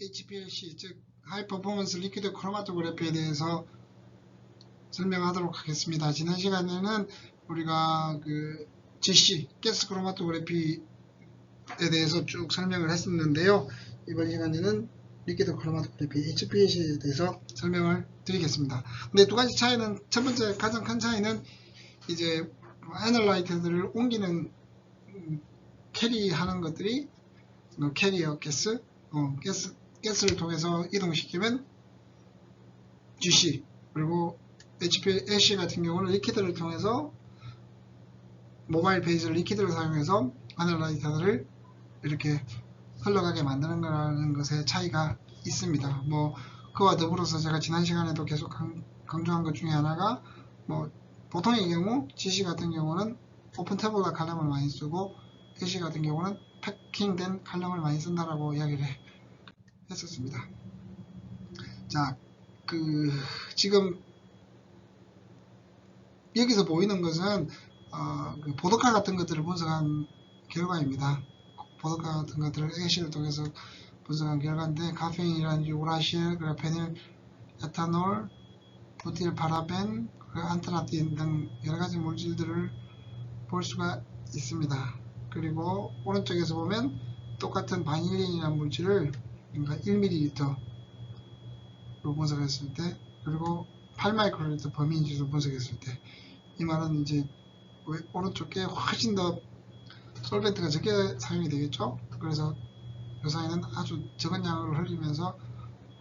HPLC, 즉 하이 퍼포먼스 리퀴드 크로마토그래피에 대해서 설명하도록 하겠습니다. 지난 시간에는 우리가 그 GC, 가스 크로마토그래피에 대해서 쭉 설명을 했었는데요. 이번 시간에는 리퀴드 크로마토그래피 HPLC에 대해서 설명을 드리겠습니다. 근데 두 가지 차이는, 첫 번째 가장 큰 차이는 이제 애널라이트들을 옮기는 캐리하는 것들이 캐리어 가스를 통해서 이동시키면 GC, 그리고 HPLC 같은 경우는 리퀴드를 통해서 모바일 페이지를 리퀴드를 사용해서 애널라이터들을 이렇게 흘러가게 만드는 거라는 것에 차이가 있습니다. 뭐 그와 더불어서 제가 지난 시간에도 계속 강조한 것 중에 하나가, 뭐 보통의 경우 GC 같은 경우는 오픈 탭보다 칼럼을 많이 쓰고 AC 같은 경우는 패킹된 칼럼을 많이 쓴다라고 이야기를 했었습니다. 자, 지금 여기서 보이는 것은 그 보드카 같은 것들을 분석한 결과입니다. 보드카 같은 것들을 AC를 통해서 분석한 결과인데, 카페인이라든지 우라실, 페닐, 에탄올, 부틸 파라벤, 안트라틴 등 여러가지 물질들을 볼 수가 있습니다. 그리고 오른쪽에서 보면 똑같은 바닐린이라는 물질을 1ml로 분석했을 때, 그리고 8마이크로리터 범위인지도 분석했을 때, 이 말은 이제 오른쪽에 훨씬 더 솔벤트가 적게 사용이 되겠죠. 그래서 요사이는 아주 적은 양을 흘리면서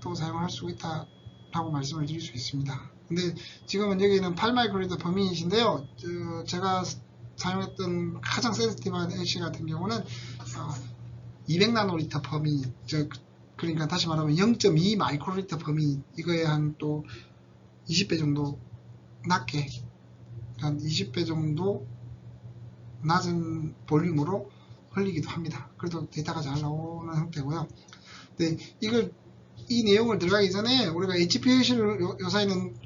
또 사용할 수 있다라고 말씀을 드릴 수 있습니다. 근데 지금은 여기는 8마이크로리터 범위이신데요, 제가 사용했던 가장 센시티브한 AC 같은 경우는 200나노리터 범위, 그러니까 다시 말하면 0.2 마이크로리터 범위, 이거에 한 또 20배 정도 낮게, 한 20배 정도 낮은 볼륨으로 흘리기도 합니다. 그래도 데이터가 잘 나오는 형태고요. 근데 이 내용을 들어가기 전에 우리가 HPLC를 요사이는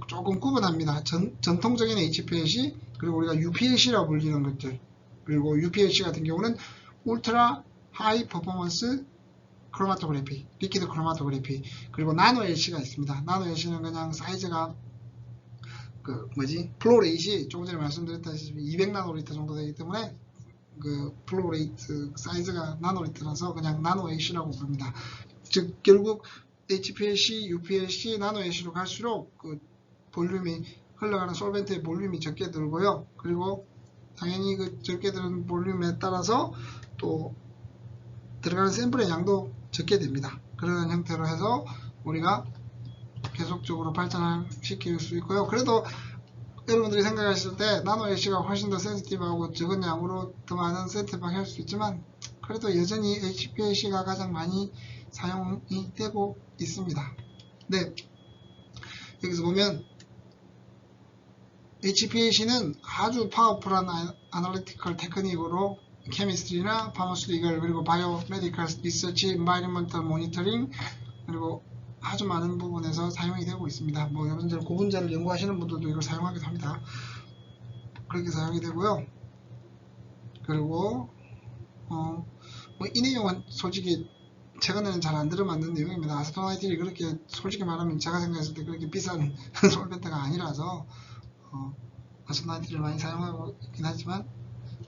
조금 구분합니다. 전통적인 HPLC, 그리고 우리가 UPLC라고 불리는 것들, 그리고 UPLC 같은 경우는 울트라 하이 퍼포먼스 크로마토그래피, 리퀴드 크로마토그래피, 그리고 나노 LC가 있습니다. 나노 LC는 그냥 사이즈가 플로우 레이트이 조금 전에 말씀드렸다시피 200나노리터 정도 되기 때문에 플로우 레이트 사이즈가 나노리터라서 그냥 나노 LC라고 부릅니다. 즉 결국 HPLC, UPLC, 나노 LC로 갈수록 볼륨이, 흘러가는 솔벤트의 볼륨이 적게 들고요. 그리고 당연히 적게 드는 볼륨에 따라서 또 들어가는 샘플의 양도 적게 됩니다. 그런 형태로 해서 우리가 계속적으로 발전을 시킬 수 있고요. 그래도 여러분들이 생각하실 때 나노 LC가 훨씬 더 센시티브하고 적은 양으로 더 많은 센터를 할 수 있지만, 그래도 여전히 HPLC가 가장 많이 사용이 되고 있습니다. 네, 여기서 보면 HPLC는 아주 파워풀한 아날리티컬 테크닉으로 케미스트리나 파마스리걸, 그리고 바이오메디컬 리서치, 인바이러먼털 모니터링, 그리고 아주 많은 부분에서 사용이 되고 있습니다. 뭐 여러분들 고분자를 연구하시는 분들도 이걸 사용하기도 합니다. 그렇게 사용이 되고요. 그리고 이 내용은 솔직히 최근에는 잘 안 들어맞는 내용입니다. 아세토나이트이 그렇게, 솔직히 말하면 제가 생각했을 때 그렇게 비싼 솔벤트가 아니라서 아세토나이트를 많이 사용하고 있긴 하지만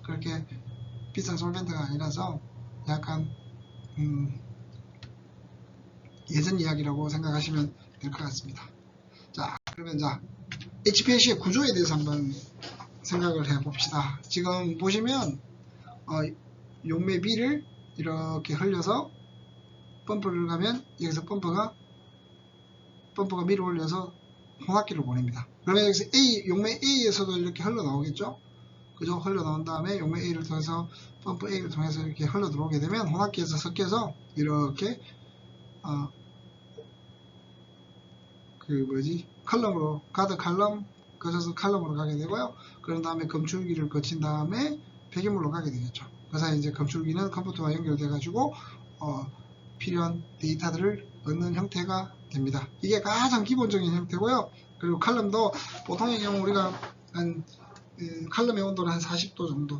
그렇게 비싼 솔벤트가 아니라서 약간 예전 이야기라고 생각하시면 될 것 같습니다. 자, 그러면 HPLC의 구조에 대해서 한번 생각을 해봅시다. 지금 보시면 용매 B를 이렇게 흘려서 펌프를 가면 여기서 펌프가 밀어 올려서 혼합기를 보냅니다. 그러면 여기서 용매 A에서도 이렇게 흘러 나오겠죠? 그죠? 흘러 나온 다음에 용매 A를 통해서 펌프 A를 통해서 이렇게 흘러 들어오게 되면 혼합기에서 섞여서 이렇게 컬럼으로, 가드 칼럼 거쳐서 칼럼으로 가게 되고요. 그런 다음에 검출기를 거친 다음에 폐기물로 가게 되겠죠. 그래서 이제 검출기는 컴퓨터와 연결돼 가지고 필요한 데이터들을 얻는 형태가 됩니다. 이게 가장 기본적인 형태고요. 그리고 칼럼도 보통의 경우 우리가 칼럼의 온도는 한 40도 정도,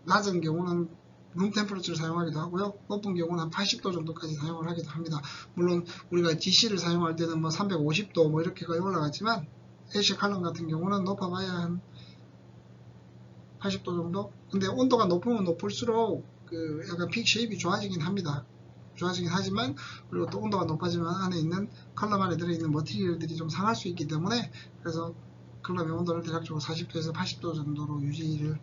낮은 경우는 룸 템퍼러처를 사용하기도 하고요. 높은 경우는 한 80도 정도까지 사용을 하기도 합니다. 물론 우리가 GC를 사용할 때는 뭐 350도 뭐 이렇게까지 올라가지만 애쉬 칼럼 같은 경우는 높아봐야 한 80도 정도? 근데 온도가 높으면 높을수록 그 약간 픽 쉐입이 좋아지긴 합니다. 좋아지긴 하지만, 그리고 또 온도가 높아지면 안에 있는 칼럼 안에 들어있는 머티리얼들이 좀 상할 수 있기 때문에, 그래서 칼럼의 온도를 대략적으로 40도에서 80도 정도로 유지를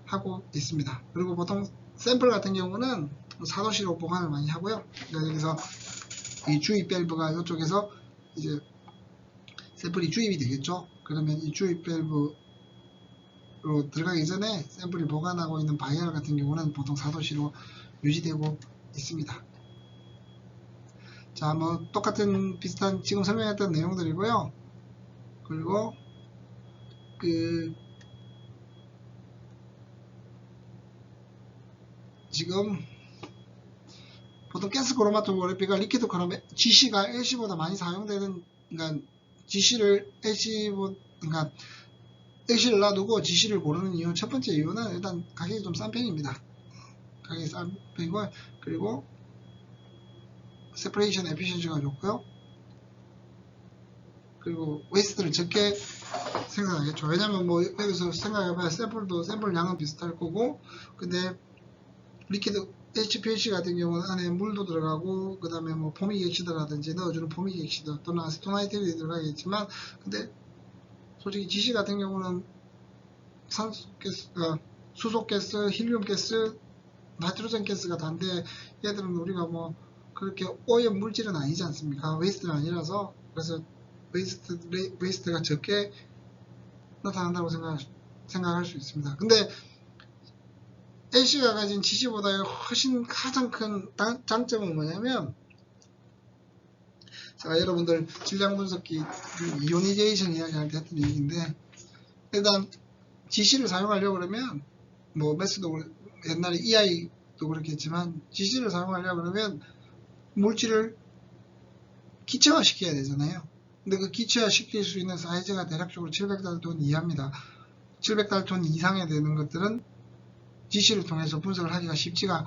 하고 있습니다. 그리고 보통 샘플 같은 경우는 4도씨로 보관을 많이 하고요. 그러니까 여기서 이 주입 밸브가 이쪽에서 이제 샘플이 주입이 되겠죠. 그러면 이 주입 밸브로 들어가기 전에 샘플이 보관하고 있는 바이얼 같은 경우는 보통 4도씨로 유지되고 있습니다. 자, 뭐 똑같은 비슷한 지금 설명했던 내용들이고요. 그리고 지금 보통 가스 크로마토그래피가 리퀴드 크로마 GC가 LC보다 많이 사용되는, 그러니까 GC를 그러니까 LC를 놔두고 GC를 고르는 이유, 첫 번째 이유는 일단 가격이 좀 싼 편입니다. 가격이 싼 편이고, 그리고 세퍼레이션 에피션시가 좋고요. 그리고 웨이스트를 적게 생산하겠죠. 왜냐면 뭐 여기서 생각해봐야 샘플 양은 비슷할 거고, 근데 리퀴드 HPLC 같은 경우는 안에 물도 들어가고, 그 다음에 뭐 포믹 액시드라든지 넣어주는 포믹 액시드 또는 아세토나이트이 들어가겠지만, 근데 솔직히 GC 같은 경우는 산소가스, 수소가스, 힐륨가스, 나이트로젠 가스가 단데, 얘들은 우리가 뭐 그렇게 오염 물질은 아니지 않습니까? 웨이스트는 아니라서. 그래서 웨이스트가 적게 나타난다고 생각할 수 있습니다. 근데 LC가 가진 GC보다 훨씬 가장 큰 장점은 뭐냐면, 제가 여러분들 질량 분석기 이오니제이션 이야기할 때 했던 얘기인데, 일단 GC를 사용하려고 그러면 뭐 매스도 옛날에 EI도 그렇겠지만 GC를 사용하려고 그러면 물질을 기체화 시켜야 되잖아요. 근데 그 기체화 시킬 수 있는 사이즈가 대략적으로 700달톤 이하입니다. 700달톤 이상에 되는 것들은 GC를 통해서 분석을 하기가 쉽지가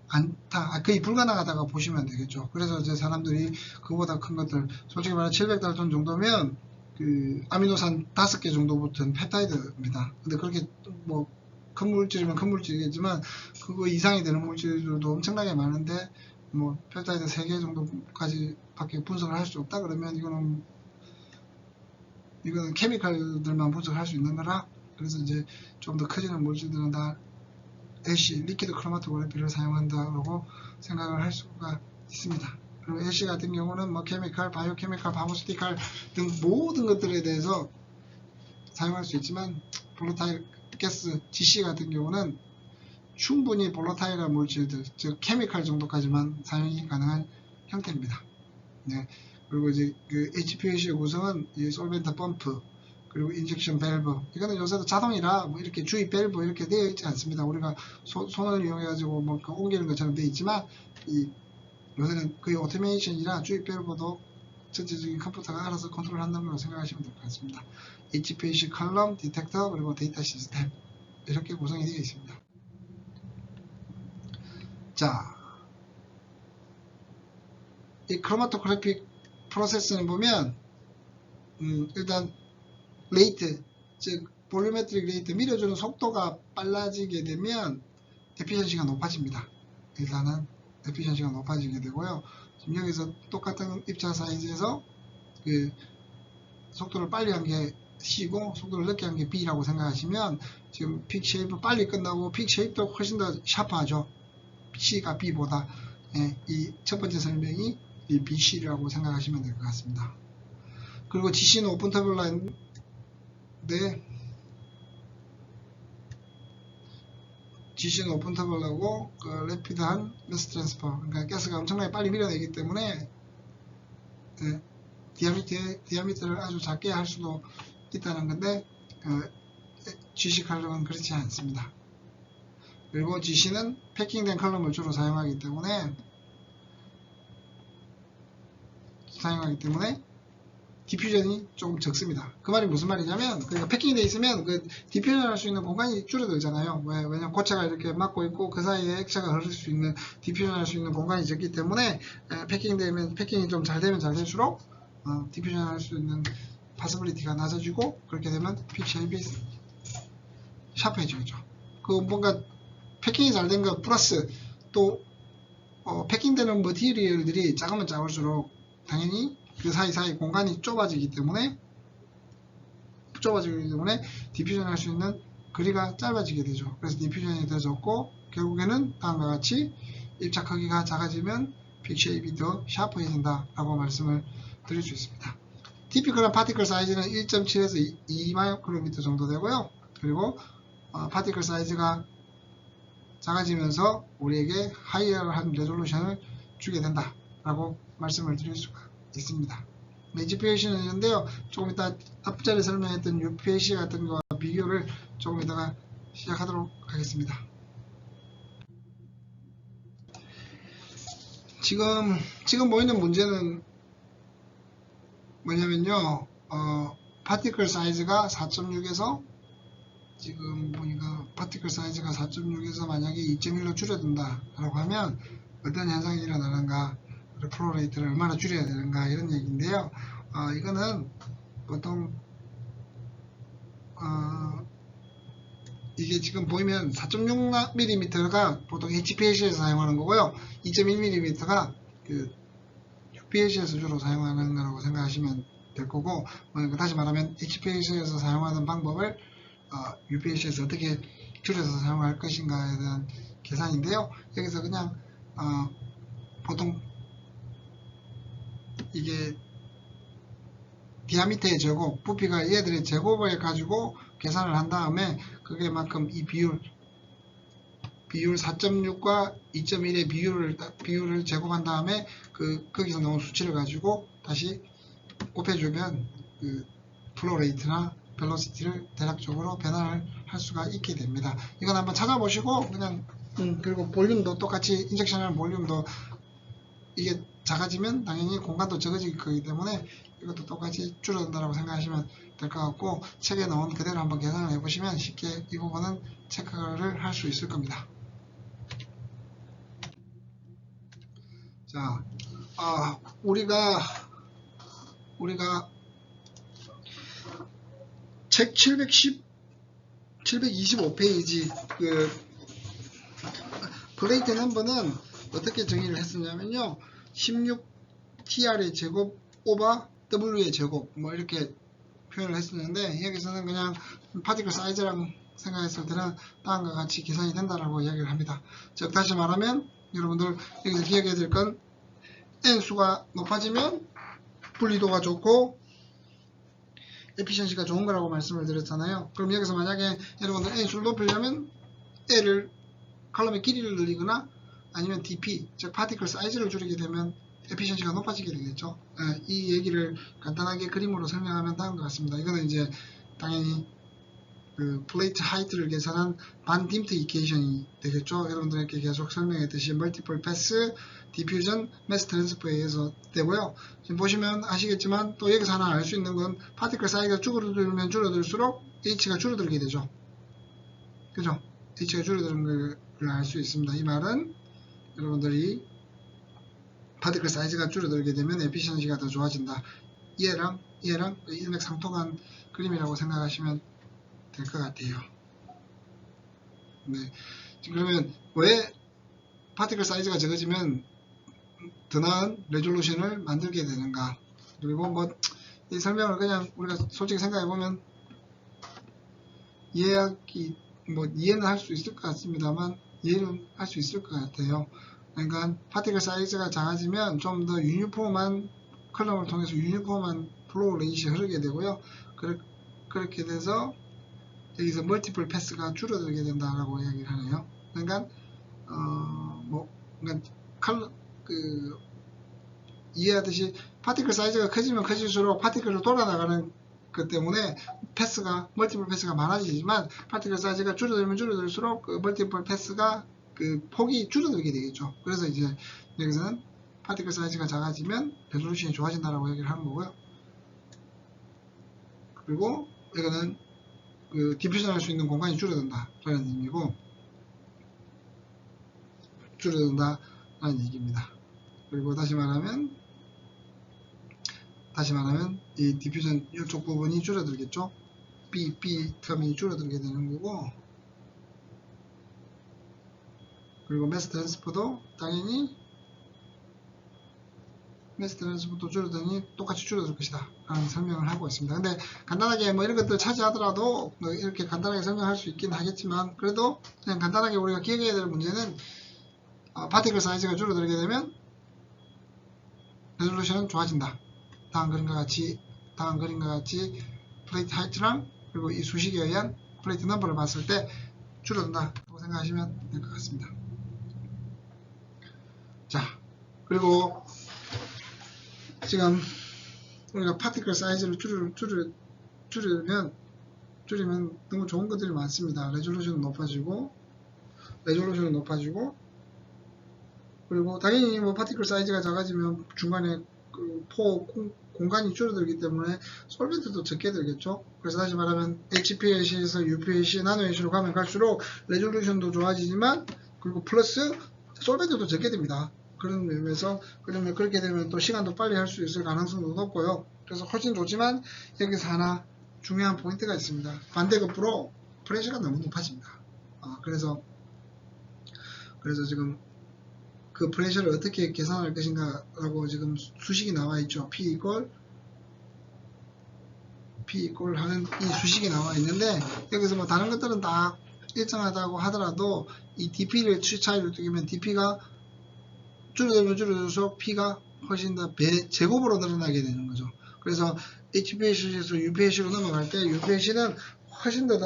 않다. 거의 불가능하다고 보시면 되겠죠. 그래서 이제 사람들이 그보다 큰 것들, 솔직히 말해 700달톤 정도면 그 아미노산 5개 정도 붙은 펩타이드입니다. 근데 그렇게 뭐 큰 물질이면 큰 물질이겠지만 그거 이상이 되는 물질들도 엄청나게 많은데, 뭐 펩타이드 3개 정도까지 밖에 분석을 할 수 없다 그러면 이거는 케미칼들만 분석할 수 있는 거라, 그래서 이제 좀 더 커지는 물질들은 다 LC, 리퀴드 크로마토그래피를 사용한다고 생각을 할 수가 있습니다. 그리고 LC 같은 경우는 뭐 케미칼, 바이오케미칼, 파머스티칼 등 모든 것들에 대해서 사용할 수 있지만, 볼러타일 가스 GC 같은 경우는 충분히 볼러타일한 물질들, 즉 케미칼 정도까지만 사용이 가능한 형태입니다. 네. 그리고 이제 그 HPLC의 구성은 이 솔벤트 펌프, 그리고 인젝션 밸브, 이거는 요새도 자동이라 뭐 이렇게 주입 밸브 이렇게 되어 있지 않습니다. 우리가 손을 이용해 가지고 뭐 옮기는 것처럼 되어 있지만, 요새는 거의 오토메이션이라 주입 밸브도 전체적인 컴퓨터가 알아서 컨트롤 한다는 걸 생각하시면 될 것 같습니다. HPLC 컬럼, 디텍터, 그리고 데이터 시스템, 이렇게 구성이 되어 있습니다. 자, 이 크로마토그래픽 프로세스는 보면 일단 레이트, 즉 볼륨메트릭 레이트, 밀어주는 속도가 빨라지게 되면 에피션시가 높아집니다. 일단은 에피션시가 높아지게 되고요. 지금 여기서 똑같은 입자 사이즈에서 그 속도를 빨리 한 게 C고 속도를 늦게 한 게 B라고 생각하시면, 지금 픽 쉐입은 빨리 끝나고 픽 쉐입도 훨씬 더 샤프하죠. C가 B보다. 예, 이 첫 번째 설명이 이 BC라고 생각하시면 될 것 같습니다. 그리고 GC는 오픈 터블라인데, GC는 오픈 터블라고 그 래피드한 매스 트랜스퍼, 그러니까 가스가 엄청나게 빨리 밀어내기 때문에 디아미터를 아주 작게 할 수도 있다는 건데, GC 칼럼은 그렇지 않습니다. 그리고 GC는 패킹된 칼럼을 주로 사용하기 때문에 디퓨전이 조금 적습니다. 그 말이 무슨 말이냐면, 그러니까 패킹이 돼 있으면 그 디퓨전 할 수 있는 공간이 줄어들잖아요. 왜냐면 고체가 이렇게 막고 있고 그 사이에 액체가 흐를 수 있는, 디퓨전 할 수 있는 공간이 적기 때문에 패킹이 좀 잘 되면 잘 될수록 디퓨전 할 수 있는 파서빌리티가 낮아지고, 그렇게 되면 픽 쉐입이 샤프해지겠죠. 그 뭔가 패킹이 잘 된 거 플러스 또 패킹되는 머티리얼들이 작으면 작을수록 당연히 그 사이사이 공간이 좁아지기 때문에 디퓨전 할 수 있는 거리가 짧아지게 되죠. 그래서 디퓨전이 더 적고, 결국에는 다음과 같이 입자 크기가 작아지면 픽 쉐입이 더 샤프해진다 라고 말씀을 드릴 수 있습니다. 티피컬한 파티클 사이즈는 1.7에서 2 마이크로미터 정도 되고요. 그리고 파티클 사이즈가 작아지면서 우리에게 하이어한 레졸루션을 주게 된다 라고 말씀을 드릴 수가 있습니다. HPLC는 있는데요, 조금 이따 앞자리에 설명했던 UPLC 같은 거와 비교를 조금 이따가 시작하도록 하겠습니다. 지금 보이는 문제는 뭐냐면요, 파티클 사이즈가 4.6에서 지금 보니까 파티클 사이즈가 4.6에서 만약에 2.1로 줄어든다 라고 하면 어떤 현상이 일어나는가, 플로우 레이트를 얼마나 줄여야 되는가, 이런 얘기인데요. 이거는 보통 이게 지금 보이면 4.6mm가 보통 HPLC에서 사용하는 거고요, 2.1mm가 그 UPLC에서 주로 사용하는 거라고 생각하시면 될 거고, 다시 말하면 HPLC에서 사용하는 방법을 UPLC에서 어떻게 줄여서 사용할 것인가에 대한 계산인데요. 여기서 그냥 보통 이게 디아미터의 제곱, 부피가 얘들의 제곱을 가지고 계산을 한 다음에 그게 만큼 이 비율 4.6과 2.1의 비율을 제곱한 다음에 거기서 나온 수치를 가지고 다시 곱해주면 그 플로우 레이트나 벨로시티를 대략적으로 변화를 할 수가 있게 됩니다. 이건 한번 찾아보시고 그냥 그리고 볼륨도 똑같이 인젝션하는 볼륨도 이게 작아지면 당연히 공간도 적어질 거기 때문에 이것도 똑같이 줄어든다고 생각하시면 될 것 같고, 책에 나온 그대로 한번 계산을 해보시면 쉽게 이 부분은 체크를 할 수 있을 겁니다. 자, 우리가 책 725페이지 그 플레이트 넘버는 어떻게 정의를 했었냐면요, 16TR의 제곱 오버 W의 제곱 뭐 이렇게 표현을 했었는데, 여기서는 그냥 파티클 사이즈랑 생각했을 때는 다음과 같이 계산이 된다라고 이야기를 합니다. 즉 다시 말하면 여러분들 여기서 기억해야 될 건 N수가 높아지면 분리도가 좋고 에피션시가 좋은 거라고 말씀을 드렸잖아요. 그럼 여기서 만약에 여러분들 N수를 높이려면 L을 칼럼의 길이를 늘리거나 아니면 DP, 즉 파티클 사이즈를 줄이게 되면 에피션시가 높아지게 되겠죠. 이 얘기를 간단하게 그림으로 설명하면 다음과 같습니다. 이거는 이제 당연히 그 플레이트 하이트를 계산한 반 딤트 이퀘이션이 되겠죠. 여러분들에게 계속 설명했듯이 멀티플 패스, 디퓨전, 매스 트랜스퍼에 의해서 되고요. 지금 보시면 아시겠지만 또 여기서 하나 알 수 있는 건 파티클 사이즈가 줄어들면 줄어들수록 H가 줄어들게 되죠. 그죠? H가 줄어드는 걸 알 수 있습니다. 이 말은 여러분들이 파티클 사이즈가 줄어들게 되면 에피션시가 더 좋아진다. 얘랑 일맥상통한 그림이라고 생각하시면 될 것 같아요. 네. 그러면 왜 파티클 사이즈가 적어지면 더 나은 레졸루션을 만들게 되는가? 그리고 뭐 이 설명을 그냥 우리가 솔직히 생각해보면 이해는 할 수 있을 것 같습니다만, 이해는 할 수 있을 것 같아요. 그러니까 파티클 사이즈가 작아지면 좀 더 유니폼한 컬럼을 통해서 유니폼한 플로우 레이시 흐르게 되고요. 그렇게 돼서 여기서 멀티플 패스가 줄어들게 된다라고 이야기를 하네요. 그러니까 이해하듯이 파티클 사이즈가 커지면 커질수록 파티클을 돌아나가는 것 때문에 멀티플 패스가 많아지지만, 파티클 사이즈가 줄어들면 줄어들수록 그 멀티플 패스가 그 폭이 줄어들게 되겠죠. 그래서 이제 여기서는 파티클 사이즈가 작아지면 레졸루션이 좋아진다라고 얘기를 하는 거고요. 그리고 이거는 그 디퓨전 할 수 있는 공간이 줄어든다 라는 의미고, 줄어든다 라는 얘기입니다. 그리고 다시 말하면 이 디퓨전 이쪽 부분이 줄어들겠죠. B 텀이 줄어들게 되는 거고, 그리고 매스 트랜스퍼도 당연히 매스 트랜스퍼도 줄어드니 똑같이 줄어들 것이다 라는 설명을 하고 있습니다. 근데 간단하게 뭐 이런 것들 차지하더라도 뭐 이렇게 간단하게 설명할 수 있긴 하겠지만, 그래도 그냥 간단하게 우리가 기억해야 될 문제는 파티클 사이즈가 줄어들게 되면 레졸루션은 좋아진다. 다음 그림과 같이 플레이트 하이트랑 그리고 이 수식에 의한 플레이트 넘버를 봤을 때 줄어든다고 생각하시면 될 것 같습니다. 자, 그리고 지금 우리가 파티클 사이즈를 줄이면 너무 좋은 것들이 많습니다. 레졸루션은 높아지고 그리고 당연히 뭐 파티클 사이즈가 작아지면 중간에 그 공간이 줄어들기 때문에 솔벤트도 적게 들겠죠. 그래서 다시 말하면 HPLC에서 UPLC, 나노LC로 가면 갈수록 레졸루션도 좋아지지만, 그리고 플러스 솔벤트도 적게 됩니다. 그런 의미에서 그러면 그렇게 되면 또 시간도 빨리 할 수 있을 가능성도 높고요. 그래서 훨씬 좋지만 여기서 하나 중요한 포인트가 있습니다. 반대급부로 프레셔가 너무 높아집니다. 그래서 지금 그 프레셔를 어떻게 계산할 것인가 라고 지금 수식이 나와 있죠. P 이퀄 하는 이 수식이 나와 있는데, 여기서 뭐 다른 것들은 다 일정하다고 하더라도 이 DP를 차이를 두기면 DP가 줄어들면 줄어들수록 P가 훨씬 더 제곱으로 늘어나게 되는 거죠. 그래서 HPLC에서 UPLC로 넘어갈 때 UPLC는 훨씬 더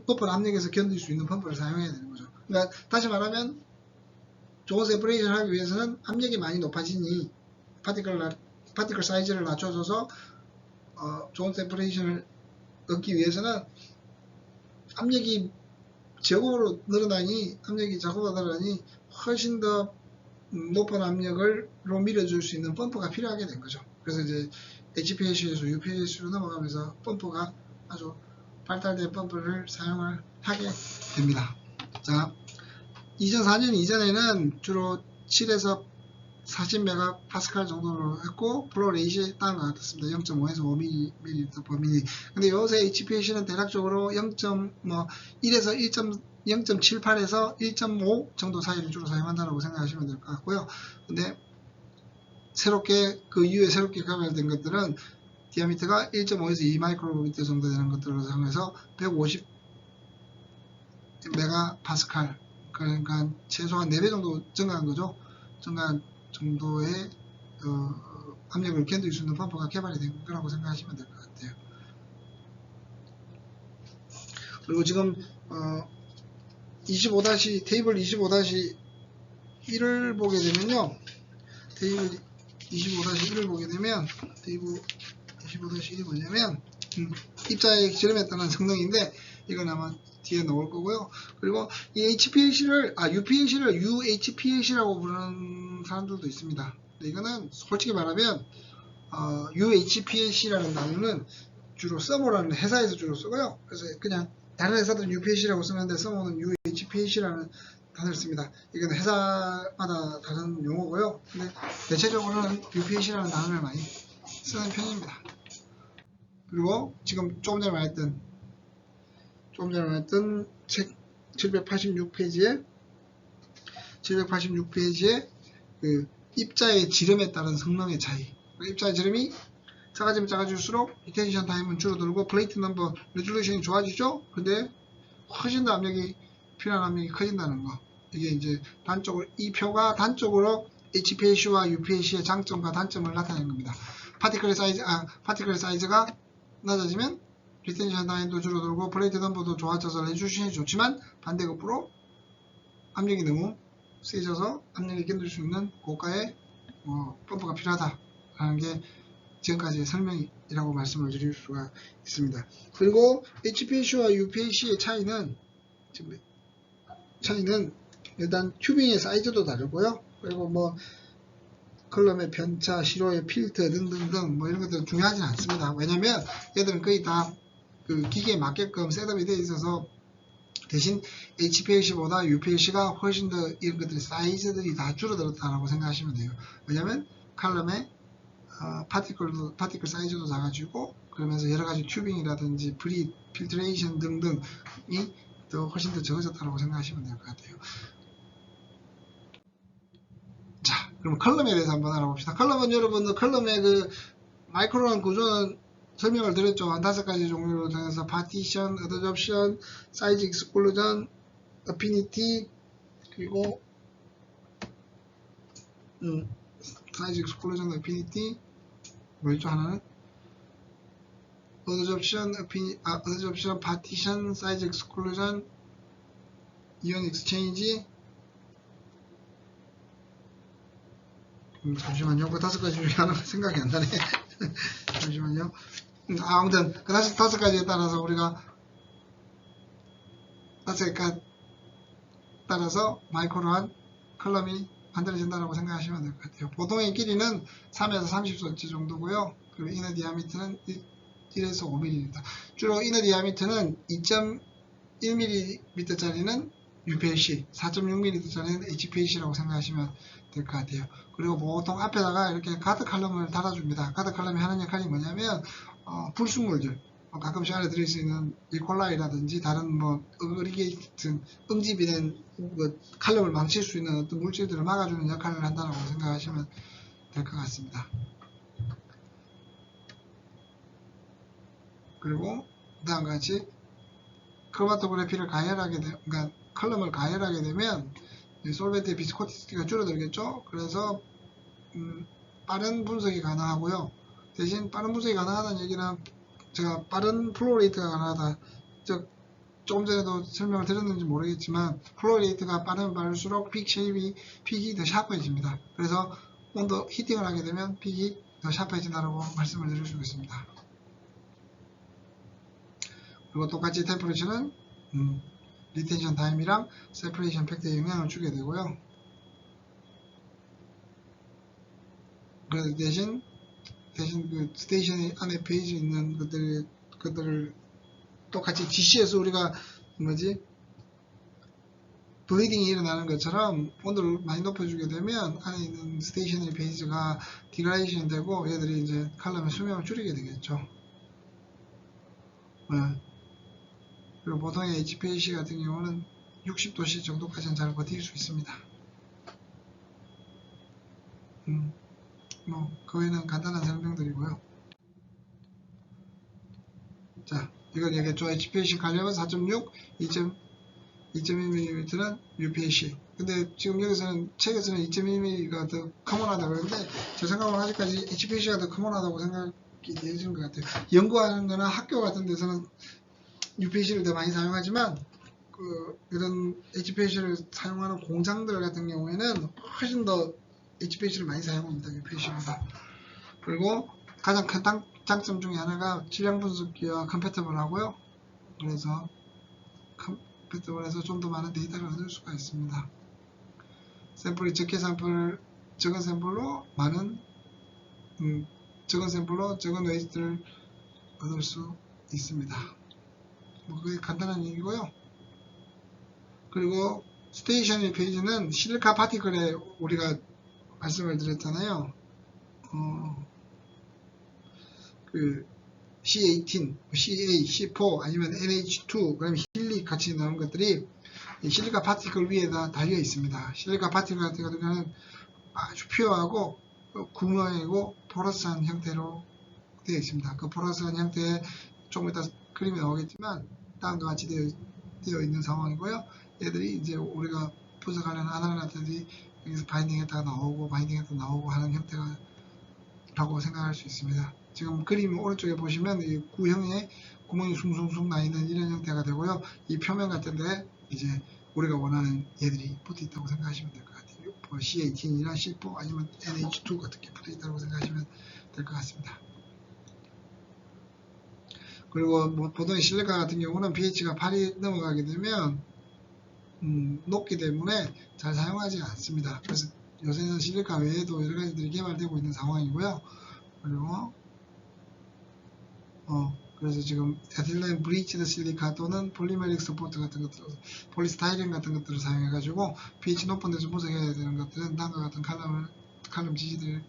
높은 압력에서 견딜 수 있는 펌프를 사용해야 되는 거죠. 그러니까 다시 말하면 좋은 세퍼레이션을 하기 위해서는 압력이 많이 높아지니 파티클 사이즈를 낮춰줘서 좋은 세퍼레이션을 얻기 위해서는 압력이 제곱으로 늘어나니, 압력이 작고가 늘어나니 훨씬 더 높은 압력으로 밀어줄 수 있는 펌프가 필요하게 된 거죠. 그래서 이제 HPLC에서 UPLC로 넘어가면서 펌프가 아주 발달된 펌프를 사용을 하게 됩니다. 자, 2004년 이전에는 주로 7에서 40메가파스칼 정도로 했고, 플로 레이시 다음과 같았습니다. 0.5에서 5ml/ml. 근데 요새 HPLC는 대략적으로 1에서 0.78에서 1.5 정도 사이를 주로 사용한다고 생각하시면 될 것 같고요. 근데 그 이후에 새롭게 개발된 것들은 디아미터가 1.5에서 2마이크로미터 정도 되는 것들을 사용해서 150 메가파스칼, 그러니까 최소한 4배 정도 증가한 거죠. 증가한 정도의 압력을 견딜 수 있는 펌프가 개발이 된 거라고 생각하시면 될 것 같아요. 그리고 지금 테이블 25-1을 보게 되면요. 테이블 25-1을 보게 되면 테이블 25-1이 뭐냐면 입자의 지름에 따른 성능인데, 이건 아마 뒤에 나올 거고요. 그리고 이 UPLC를 UHPLC라고 부르는 사람들도 있습니다. 근데 이거는 솔직히 말하면 UHPLC라는 단어는 주로 서모라는 회사에서 주로 쓰고요. 그래서 그냥 다른 회사들은 UPLC라고 쓰는데 서모는 UHPLC라는 단어를 씁니다. 이건 회사마다 다른 용어고요. 근데 대체적으로는 UPLC라는 단어를 많이 쓰는 편입니다. 그리고 지금 조금 전에 말했던 책 786페이지에 그 입자의 지름에 따른 성능의 차이. 입자의 지름이 작아지면 작아질수록 리텐션 타임은 줄어들고 플레이트 넘버 레졸루션이 좋아지죠. 근데 훨씬 더 필요한 압력이 커진다는 거. 이게 이제 이 표가 단적으로 HPLC와 UPLC의 장점과 단점을 나타내는 겁니다. 파티클 사이즈가 낮아지면 리텐션 타임도 줄어들고 플레이트 넘버도 좋아져서 레졸루션이 좋지만, 반대급부로 압력이 너무 세져서 압력이 견딜 수 있는 고가의 펌프가 필요하다라는 게 지금까지의 설명이라고 말씀을 드릴 수가 있습니다. 그리고 HPLC와 UPLC의 차이는 일단 튜빙의 사이즈도 다르고요. 그리고 컬럼의 편차, 시로의 필터 등등등 뭐 이런 것들은 중요하진 않습니다. 왜냐면 얘들은 거의 다 그 기계에 맞게끔 셋업이 되어 있어서 대신 HPLC보다 UPLC가 훨씬 더 이런 것들 사이즈들이 다 줄어들었다라고 생각하시면 돼요. 왜냐면 칼럼의 파티클 사이즈도 작아지고 그러면서 여러 가지 튜빙이라든지 브릿, 필트레이션 등등이 더 훨씬 더 적어졌다고 생각하시면 될 것 같아요. 자, 그럼 컬럼에 대해서 한번 알아봅시다. 컬럼은 여러분들 컬럼의 그 마이크로란 구조는 설명을 드렸죠. 한 5가지 종류로 정해서 파티션, 어드접션, 사이즈 익스클루전, 어피니티 그리고 사이즈 익스클루전, 어피니티 뭐였죠 하나는? 어드접션, 파티션, 사이즈 익스클루전, 이온 익스체인지 잠시만요. 그 5가지 중에 하나가 생각이 안 나네. 잠시만요. 아무튼 그 5가지에 따라서 우리가 5가지 따라서 마이크로한 컬럼이 만들어진다고 생각하시면 될 것 같아요. 보통의 길이는 3에서 30cm 정도고요. 그리고 이너 디아미터는 1에서 5mm입니다. 주로 이너 디아미터는 2.1mm 짜리는 UPLC, 4.6mm 짜리는 HPLC라고 생각하시면 될 것 같아요. 그리고 보통 앞에다가 이렇게 가드 칼럼을 달아줍니다. 가드 칼럼이 하는 역할이 뭐냐면 불순물들, 가끔씩 안에 들어있는 이콜라이라든지 다른 뭐 어리게이튼 응집이 된 칼럼을 망칠 수 있는 어떤 물질들을 막아주는 역할을 한다고 생각하시면 될 것 같습니다. 그리고 다음과 같이 크로마토그래피를 가열하게 되면, 그러니까 컬럼을 가열하게 되면 솔벤트의 비스코티티가 줄어들겠죠. 그래서 빠른 분석이 가능하고요. 대신 빠른 분석이 가능하다는 얘기는 제가 빠른 플로우 레이트가 가능하다. 즉 조금 전에도 설명을 드렸는지 모르겠지만 플로우 레이트가 빠르면 빠를수록 픽이 더 샤프해집니다. 그래서 온도 히팅을 하게 되면 픽이 더 샤프해진다고 말씀을 드릴 수 있습니다. 그리고 똑같이 템퍼레처는 리텐션 타임이랑 세퍼레이션 팩터에 영향을 주게 되고요. 그 대신 그 스테이션 안에 페이지 있는 것들을 똑같이 DC에서 우리가 블리딩이 일어나는 것처럼 온도를 많이 높여주게 되면 안에 있는 스테이셔너리 페이지가 디그라데이션 되고 얘들이 이제 칼럼의 수명을 줄이게 되겠죠. 그리고 보통의 HPLC 같은 경우는 60도씨 정도까지는 잘 버틸 수 있습니다. 그 외에는 간단한 설명드리고요. 자, 이건 얘기했죠. HPLC 가려면 4.6, 2.1mm는 UPLC. 근데 지금 여기서는 책에서는 2.1mm가 더 커먼하다고 그러는데 제 생각은 아직까지 HPLC가 더 커먼하다고 생각이 되어지는 것 같아요. 연구하는 거나 학교 같은 데서는 UPLC를 더 많이 사용하지만 이런 HPLC를 사용하는 공장들 같은 경우에는 훨씬 더 HPLC를 많이 사용합니다. UPLC보다. 그리고 가장 큰 장점 중에 하나가 질량 분석기와 컴패터블 하고요. 그래서 컴패터블해서 좀 더 많은 데이터를 얻을 수가 있습니다. 샘플이 적은 샘플로 적은 웨이스트를 얻을 수 있습니다. 그게 간단한 얘기고요. 그리고 스테이셔너리 페이지는 실리카 파티클에 우리가 말씀을 드렸잖아요. 그 C18, CA, C4 아니면 NH2 그다음에 힐리 같이 나온 것들이 실리카 파티클 위에다 달려 있습니다. 실리카 파티클 같은 경우는 아주 퓨어하고 구멍이고 포러스한 형태로 되어 있습니다. 그 포러스한 형태에 조금 이따 그림이 나오겠지만 다음과 같이 되어 있는 상황이고요. 얘들이 이제 우리가 분석하려는 아날라들이 여기서 바인딩했다가 나오고 바인딩했다가 나오고 하는 형태라고 생각할 수 있습니다. 지금 그림 오른쪽에 보시면 이 구형의 구멍이 숭숭숭 나 있는 이런 형태가 되고요. 이 표면 같은데 이제 우리가 원하는 얘들이 붙어 있다고 생각하시면 될 것 같아요. 뭐 C18이나 C4 아니면 NH2 같은 게 붙어 있다고 생각하시면 될 것 같습니다. 그리고 뭐 보통의 실리카 같은 경우는 pH가 8이 넘어가게 되면 녹기 때문에 잘 사용하지 않습니다. 그래서 요새는 실리카 외에도 여러 가지들이 개발되고 있는 상황이고요. 그리고 그래서 지금 에틸렌 브리치드 실리카 또는 폴리메릭 서포트 같은 것들, 폴리스타이렌 같은 것들을 사용해가지고 pH 높은 데서 분석해야 되는 것들은 다음과 같은 칼럼 지지들을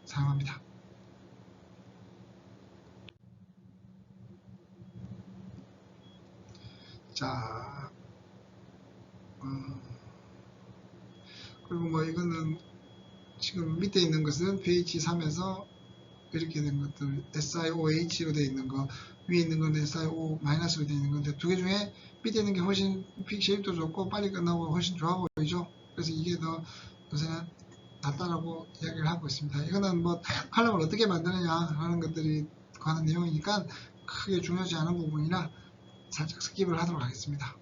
사용합니다. 자, 그리고 뭐 이거는 지금 밑에 있는 것은 pH 3에서 이렇게 된 것들 SiOH로 되어 있는 거, 위에 있는 건 SiO-로 되어 있는 건데 두 개 중에 밑에 있는 게 훨씬 쉐입도 좋고 빨리 끝나고 훨씬 좋아 보이죠. 그래서 이게 더 요새는 낫다라고 이야기를 하고 있습니다. 이거는 뭐 칼럼을 어떻게 만드느냐 하는 것들이 관한 내용이니까 크게 중요하지 않은 부분이라 살짝 스킵을 하도록 하겠습니다.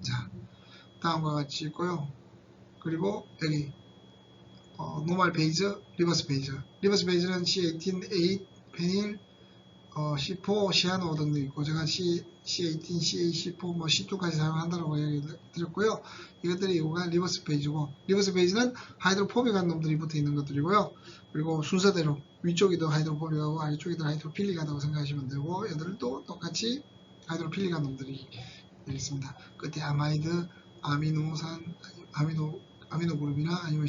자, 다음과 같이 있고요. 그리고 여기 노멀 베이즈, 리버스 베이즈. 리버스 베이즈는 C18, 8, 페닐, C4, 시아노 등도 있고 제가 C18, C8, C4, 뭐 C2까지 사용한다고 얘기 드렸고요. 이것들이 이거가 리버스 베이즈고, 리버스 베이즈는 하이드로포빅한 놈들이 붙어 있는 것들이고요. 그리고 순서대로 위쪽이 더 하이드로포빅하고 아래쪽이 더 하이드로필릭하다고 생각하시면 되고, 얘들도 똑같이 하이드로필릭한 놈들이 있습니다. 끝에 아마이드, 아미노산, 아미노 그룹이나 아니면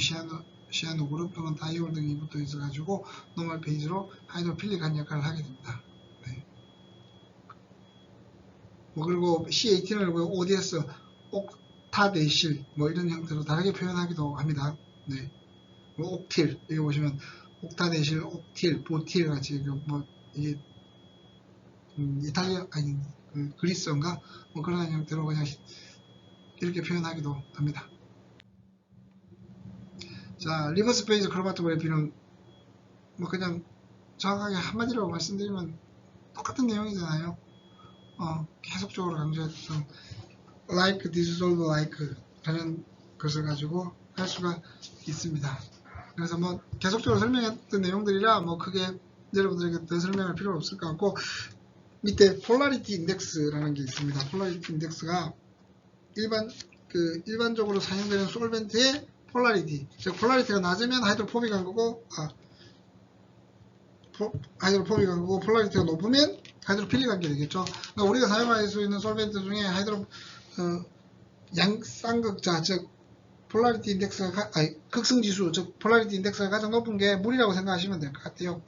시아노 그룹 또는 다이올 등이 붙어 있어가지고 노멀 베이즈로 하이드로필릭한 역할을 하게 됩니다. 네. 뭐 그리고 C18을 ODS, 옥타데실 뭐 이런 형태로 다르게 표현하기도 합니다. 네. 뭐 옥틸 여기 보시면 옥타데실, 옥틸, 보틸 같이 뭐 이게 이탈리아 아니 그리스어인가 뭐 그런 형태로 그냥 이렇게 표현하기도 합니다. 자, 리버스 베이즈 크로마토그래피는 뭐 그냥 정확하게 한마디로 말씀드리면 똑같은 내용이잖아요. 계속적으로 강조했던 like, dissolve like 라는 것을 가지고 할 수가 있습니다. 그래서 뭐 계속적으로 설명했던 내용들이라 뭐 크게 여러분들에게 더 설명할 필요는 없을 것 같고, 밑에 폴라리티 인덱스라는 게 있습니다. 폴라리티 인덱스가 일반적으로 사용되는 솔벤트의 폴라리티, 즉 폴라리티가 낮으면 하이드로포빅한 거고, 하이드로포빅한 거고, 폴라리티가 높으면 하이드로필릭한 게 되겠죠. 그러니까 우리가 사용할 수 있는 솔벤트 중에 양쌍극자, 즉 폴라리티 인덱스가 극성지수, 즉 폴라리티 인덱스가 가장 높은 게 물이라고 생각하시면 될 것 같아요.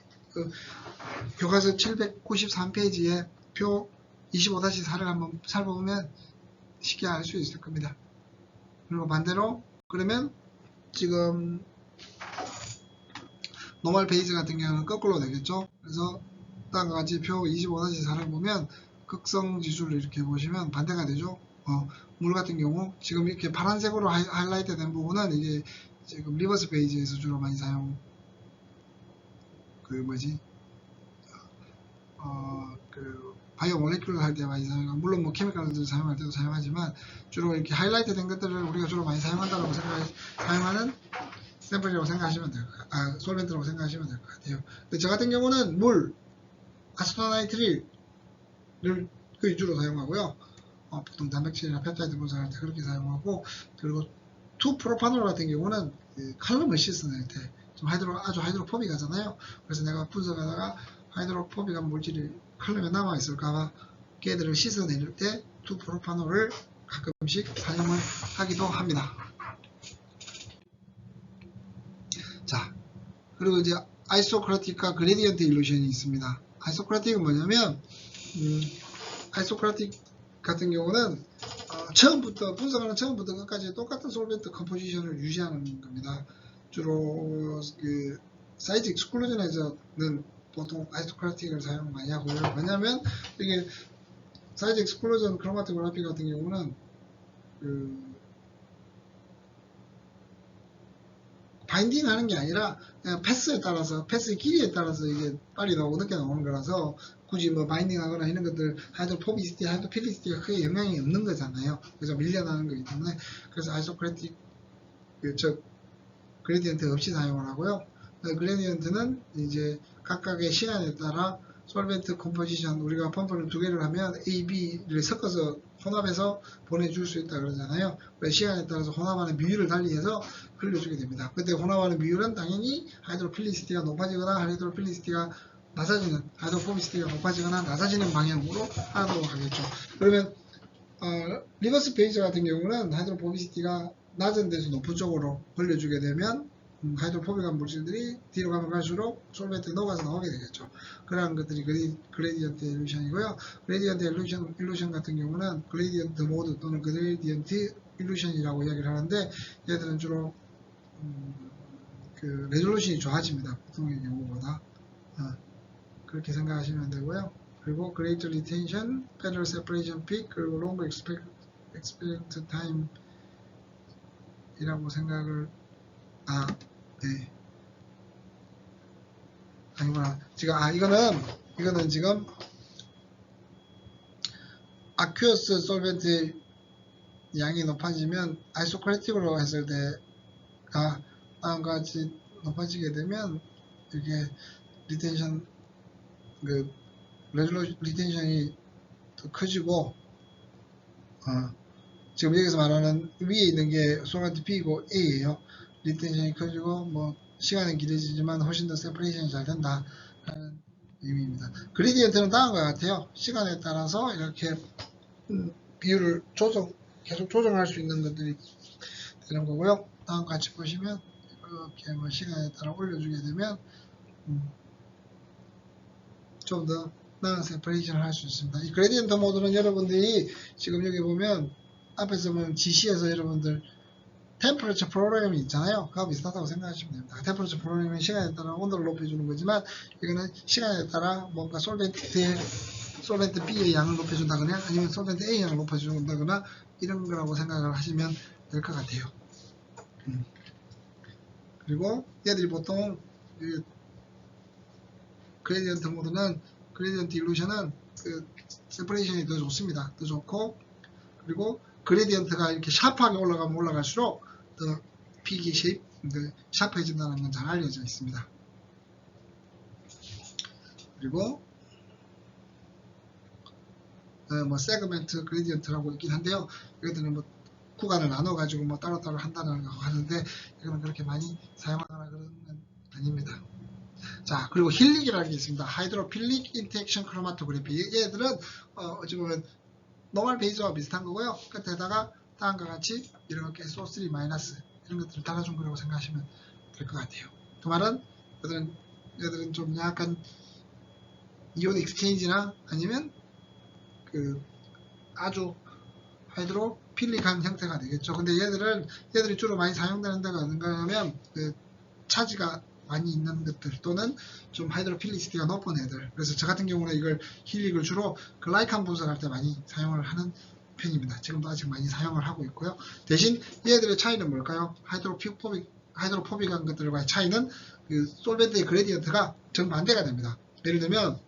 교과서 793페이지에 표 25-4를 한번 살펴보면 쉽게 알 수 있을 겁니다. 그리고 반대로 그러면 지금 노멀 베이즈 같은 경우는 거꾸로 되겠죠. 그래서 다음과 같이 표 25-4를 보면 극성 지수를 이렇게 보시면 반대가 되죠. 물 같은 경우 지금 이렇게 파란색으로 하이라이트 된 부분은 이게 지금 리버스 베이즈에서 주로 많이 사용 바이오 몰레큘러 할 때 많이 사용하고, 물론 뭐 케미칼들 사용할 때도 사용하지만 주로 이렇게 하이라이트 된 것들을 우리가 주로 많이 사용한다고 사용하는 샘플이라고 생각하시면 될 것 같아요. 솔벤트라고 생각하시면 될 것 같아요. 근데 저 같은 경우는 물, 아세토나이트릴을 위주로 사용하고요. 보통 단백질이나 펩타이드 분석할 때 그렇게 사용하고, 그리고 2-프로파놀 같은 경우는 칼럼을 씻어낼 때 좀 아주 하이드로포빅하잖아요. 그래서 내가 분석하다가 하이드로포빅한 물질이 칼럼에 남아있을까봐 걔들을 씻어낼 때 2-프로파놀을 가끔씩 사용을 하기도 합니다. 자, 그리고 이제 아이소크라틱과 그레디언트 일루션이 있습니다. 아이소크라틱은 뭐냐면 아이소크라틱 같은 경우는 분석하는 처음부터 끝까지 똑같은 솔벤트 컴포지션을 유지하는 겁니다. 주로 사이즈 익스클루전에서는 보통 아이소크라틱을 사용 많이 하고요. 왜냐하면 이게 사이즈 익스클루전 크로마토그래피 같은 경우는 바인딩 하는 게 아니라 그냥 패스에 따라서, 패스의 길이에 따라서 이게 빨리 나오고 늦게 나오는 거라서 굳이 뭐 바인딩 하거나 이런 것들 하이드로포비시티, 하이드로필리시티가 크게 영향이 없는 거잖아요. 그래서 밀려나는 거기 때문에, 그래서 아이소크라틱 그레디언트 없이 사용을 하고요. 그레디언트는 이제 각각의 시간에 따라 솔벤트 컴포지션 우리가 펌프를 두 개를 하면 A, B를 섞어서 혼합해서 보내줄 수 있다 그러잖아요. 시간에 따라서 혼합하는 비율을 달리해서 흘려주게 됩니다. 그때 혼합하는 비율은 당연히 하이드로필리시티가 높아지거나 하이드로필리시티가 낮아지는, 하이드로포비시티가 높아지거나 낮아지는 방향으로 하도록 하겠죠. 그러면 리버스 페이즈 같은 경우는 하이드로포비시티가 낮은 데서 높은 쪽으로 흘려주게 되면 하이드로포빅한 물질들이 뒤로 가면 갈수록 솔벤트에 녹아서 나오게 되겠죠. 그러한 것들이 그레디언트 일루션이고요. 그레디언트 일루션 같은 경우는 그레디언트 모드 또는 그레디언트 일루션이라고 이야기를 하는데 얘들은 주로 그 레졸루션이 좋아집니다. 보통의 경우보다. 그렇게 생각하시면 되고요. 그리고 Greater Retention, Better Separation Peak, 그리고 Longer Expect Time 이라고 생각을 네. 아니구나. 지금 이거는 지금 아큐어스 솔벤트 양이 높아지면 아이소크레틱으로 했을 때가 다음과 같이 높아지게 되면 이렇게 리텐션 리텐션이 더 커지고 지금 여기서 말하는 위에 있는 게 솔벤트 P이고 A예요. 리텐션이 커지고 뭐 시간은 길어지지만 훨씬 더 세퍼레이션이 잘 된다 라는 의미입니다. 그레디언트는 다음과 같아요. 시간에 따라서 이렇게 비율을 계속 조정할 수 있는 것들이 되는 거고요. 다음 같이 보시면 이렇게 뭐 시간에 따라 올려주게 되면 좀 더 나은 세퍼레이션을 할 수 있습니다. 이 그레디언트 모드는 여러분들이 지금 여기 보면 앞에서 보면 GC에서 여러분들 템퍼러처 프로그램이 있잖아요. 그거 비슷하다고 생각하시면 됩니다. 템퍼러처 프로그램은 시간에 따라 온도를 높여주는 거지만 이거는 시간에 따라 뭔가 솔벤트 B의 양을 높여준다거나 아니면 솔벤트 A 양을 높여준다거나 이런 거라고 생각을 하시면 될 것 같아요. 그리고 얘들이 보통 그레디언트 모드는 그레디언트 일루션은 그 세퍼레이션이 더 좋습니다. 더 좋고 그리고 그레디언트가 이렇게 샤프하게 올라가면 올라갈수록 더 픽이 샤프해진다는 건 잘 알려져 있습니다. 그리고 뭐 세그멘트 그레디언트라고 있긴 한데요. 이것들은 뭐 구간을 나눠 가지고 뭐 따로따로 한다는 거 하는데 이거는 그렇게 많이 사용하거나 그런 건 아닙니다. 자, 그리고 힐릭이라는 게 있습니다. 하이드로필릭 인터액션 크로마토그래피. 얘들은 어찌 보면 노멀 베이저와 비슷한 거고요. 끝에다가 다음과 같이 이렇게 SO3- 이런 것들을 달아준 거라고 생각하시면 될 것 같아요. 그 말은 얘들은 좀 약간 이온 익스체인지나 아니면 그 아주 하이드로필릭한 형태가 되겠죠. 근데 얘들이 주로 많이 사용되는 데가 어딘가 하면 그 차지가 많이 있는 것들 또는 좀 하이드로필리시티가 높은 애들. 그래서 저 같은 경우는 이걸 힐릭을 주로 글라이칸 분석할 때 많이 사용을 하는 편입니다. 지금도 아직 많이 사용을 하고 있고요. 대신 얘들의 차이는 뭘까요? 하이드로포빅한 것들과의 차이는 그 솔벤트의 그레디언트가 정반대가 됩니다. 예를 들면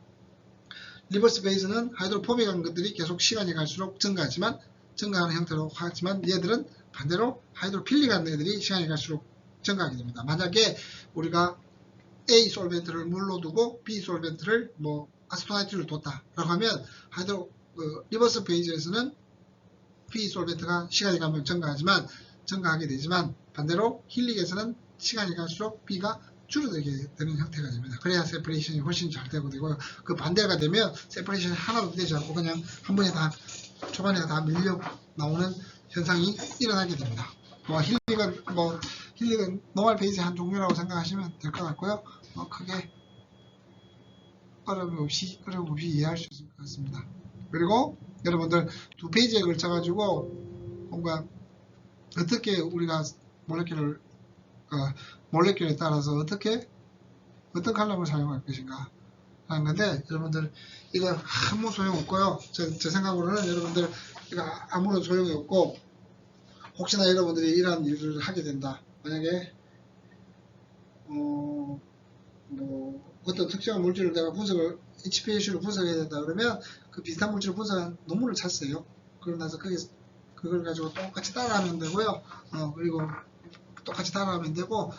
리버스 베이스는 하이드로포빅한 것들이 계속 시간이 갈수록 증가하는 형태로 하지만 얘들은 반대로 하이드로필릭한 애들이 시간이 갈수록 증가하게 됩니다. 만약에 우리가 A 솔벤트를 물로 두고 B 솔벤트를 뭐 아스토나이트를 뒀다라고 하면 리버스 페이지에서는 B 솔벤트가 시간이 가면 증가하게 되지만 반대로 힐릭에서는 시간이 갈수록 B가 줄어들게 되는 형태가 됩니다. 그래야 세퍼레이션이 훨씬 잘 되고 그 반대가 되면 세퍼레이션이 하나도 되지 않고 그냥 한 번에 다 초반에 다 밀려 나오는 현상이 일어나게 됩니다. 힐릭은 노멀 페이지의 한 종류라고 생각하시면 될 것 같고요. 크게 어려움 없이 이해할 수 있을 것 같습니다. 그리고 여러분들 두 페이지에 걸쳐가지고 뭔가 어떻게 우리가 몰레큘에 따라서 어떤 칼럼을 사용할 것인가 하는 건데 여러분들 이거 아무 소용없고요. 제 생각으로는 여러분들 이거 아무런 소용이 없고 혹시나 여러분들이 이러한 일을 하게 된다. 만약에 뭐 어떤 특정한 물질을 내가 HPLC로 분석해야 된다 그러면 그 비슷한 물질을 분석한 논문을 찾으세요. 그러고 나서 그걸 가지고 똑같이 따라하면 되고요. 그리고 똑같이 따라하면 되고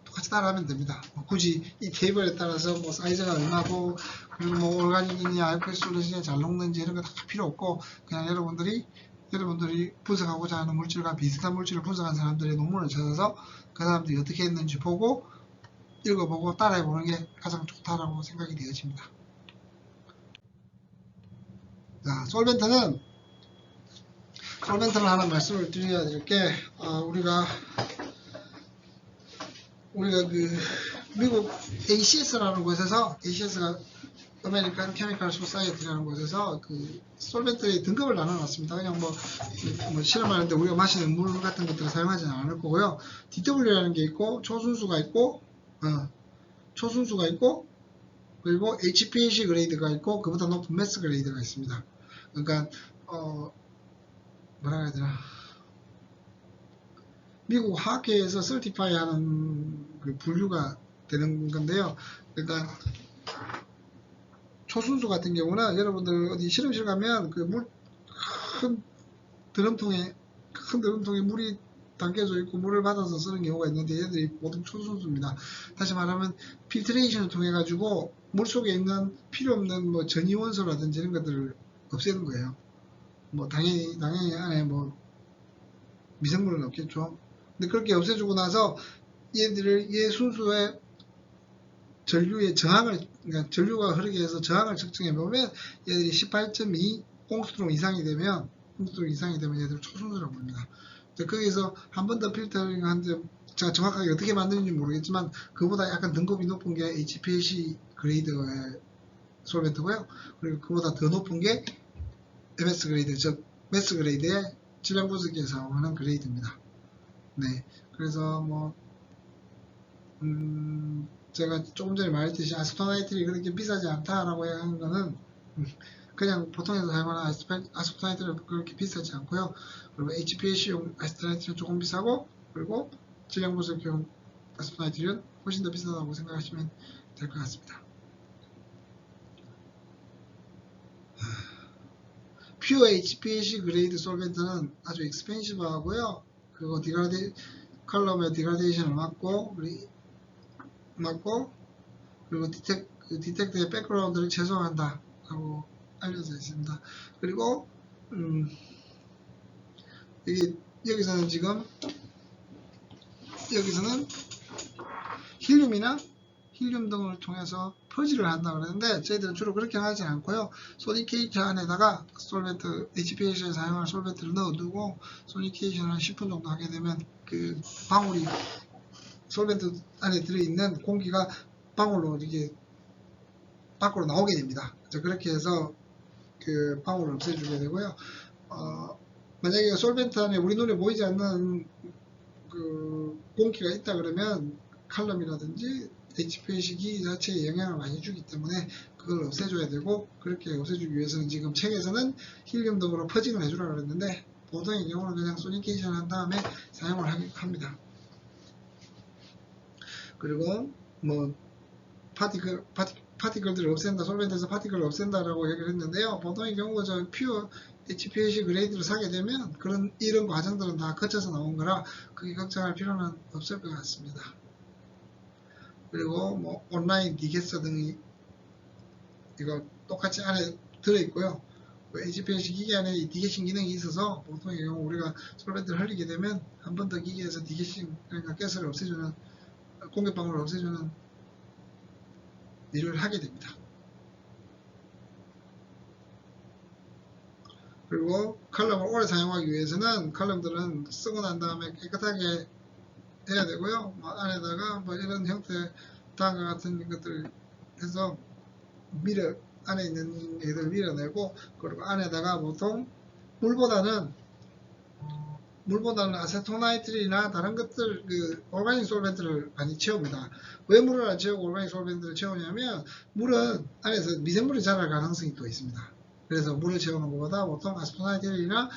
똑같이 따라하면 됩니다. 굳이 이 테이블에 따라서 뭐 사이즈가 얼마고 그리고 뭐 올가닉이냐 알코올 솔루션이 잘 녹는지 이런 거 다 필요 없고 그냥 여러분들이 분석하고자 하는 물질과 비슷한 물질을 분석한 사람들의 논문을 찾아서 그 사람들이 어떻게 했는지 보고 읽어보고 따라해보는 게 가장 좋다라고 생각이 되어집니다. 자, 솔벤트는 하나 말씀을 드려야 될 게 우리가 그 미국 ACS라는 곳에서 ACS가 아메리칸 케미컬 소사이어티라는 곳에서 그 솔벤트의 등급을 나눠놨습니다. 그냥 뭐 실험하는데 우리가 마시는 물 같은 것들을 사용하지는 않을 거고요. DW라는 게 있고 초순수가 있고 그리고 HPLC 그레이드가 있고 그보다 높은 매스 그레이드가 있습니다. 그러니까 뭐라 해야 되나, 미국 화학회에서 설티파이 하는 그 분류가 되는 건데요. 그러니까 초순수 같은 경우는 여러분들 어디 실험실 가면 그 큰 드럼통에 물이 담겨져 있고 물을 받아서 쓰는 경우가 있는데 얘들이 모두 초순수입니다. 다시 말하면 필트레이션을 통해 가지고 물 속에 있는 필요 없는 뭐 전이원소라든지 이런 것들을 없애는 거예요. 뭐 당연히 안에 뭐 미생물은 없겠죠. 근데 그렇게 없애주고 나서 얘 순수의 전류의 저항을, 그러니까 전류가 흐르게 해서 저항을 측정해 보면 얘들이 18.2 옹스트롬 이상이 되면 얘들을 초순수라고 합니다. 거기서 한 번 더 필터링 하는데 제가 정확하게 어떻게 만드는지 모르겠지만 그보다 약간 등급이 높은 게 HPLC 그레이드의 솔벤트고요. 그리고 그보다 더 높은 게 MS 그레이드, 즉 매스 그레이드의 질량 분석기에 사용하는 그레이드입니다. 네, 그래서 뭐 제가 조금 전에 말했듯이 아스토나이트리 그렇게 비싸지 않다라고 하는 거는 그냥 보통에서 사용하는 아스토나이트리는 그렇게 비싸지 않고요. 그리고 HPLC용 아스토나이트리는 조금 비싸고, 그리고 질량 분석용 아스토나이트리는 훨씬 더 비싸다고 생각하시면 될 것 같습니다. 퓨어 HPLC 그레이드 솔벤트는 아주 익스펜시브 하고요. 그리고 컬럼의 디그라데이션을 막고 그리고 디텍트의 백그라운드를 최소화한다 라고 알려져 있습니다. 그리고 여기서는 힐륨 등을 통해서 퍼지를 한다고 그러는데 저희들은 주로 그렇게 하지 않고요. 소니케이터 안에다가 솔벤트, HPLC에 사용할 솔벤트를 넣어두고 소니케이션을 한 10분 정도 하게 되면 그 방울이 솔벤트 안에 들어있는 공기가 방울로 이렇게 밖으로 나오게 됩니다. 그렇게 해서 그 방울을 없애주게 되고요. 만약에 솔벤트 안에 우리 눈에 보이지 않는 그 공기가 있다 그러면 칼럼이라든지 HPLC 기기 자체에 영향을 많이 주기 때문에 그걸 없애줘야 되고, 그렇게 없애주기 위해서는 지금 책에서는 힐륨 등으로 퍼징을 해주라고 그랬는데 보통의 경우는 그냥 소니케이션 한 다음에 사용을 합니다. 그리고 뭐 파티클들을 없앤다, 솔벤트에서 파티클을 없앤다라고 얘기를 했는데요. 보통의 경우 저 퓨어 HPLC 그레이드를 사게 되면 이런 과정들은 다 거쳐서 나온 거라 크게 걱정할 필요는 없을 것 같습니다. 그리고 뭐 온라인 디게서 등이 이거 똑같이 안에 들어있고요. HPLC 기기 안에 디게싱 기능이 있어서 보통의 경우 우리가 솔벤트를 흘리게 되면 한 번 더 기기에서 디게싱, 그러니까 가스를 없애주는, 공기방울을 없애주는 일을 하게 됩니다. 그리고 컬럼을 오래 사용하기 위해서는 컬럼들은 쓰고 난 다음에 깨끗하게 해야 되고요. 안에다가 뭐 이런 형태 다음과 같은 것들 해서 안에 있는 애들 밀어내고, 그리고 안에다가 보통 물보다는 아세토나이트리나 다른 것들, 그 오르가닉 솔벤트를 많이 채웁니다. 왜 물을 안 채우고 오르가닉 솔벤트를 채우냐면 물은 안에서 미생물이 자랄 가능성이 또 있습니다. 그래서 물을 채우는 것보다 보통 아세토나이트리나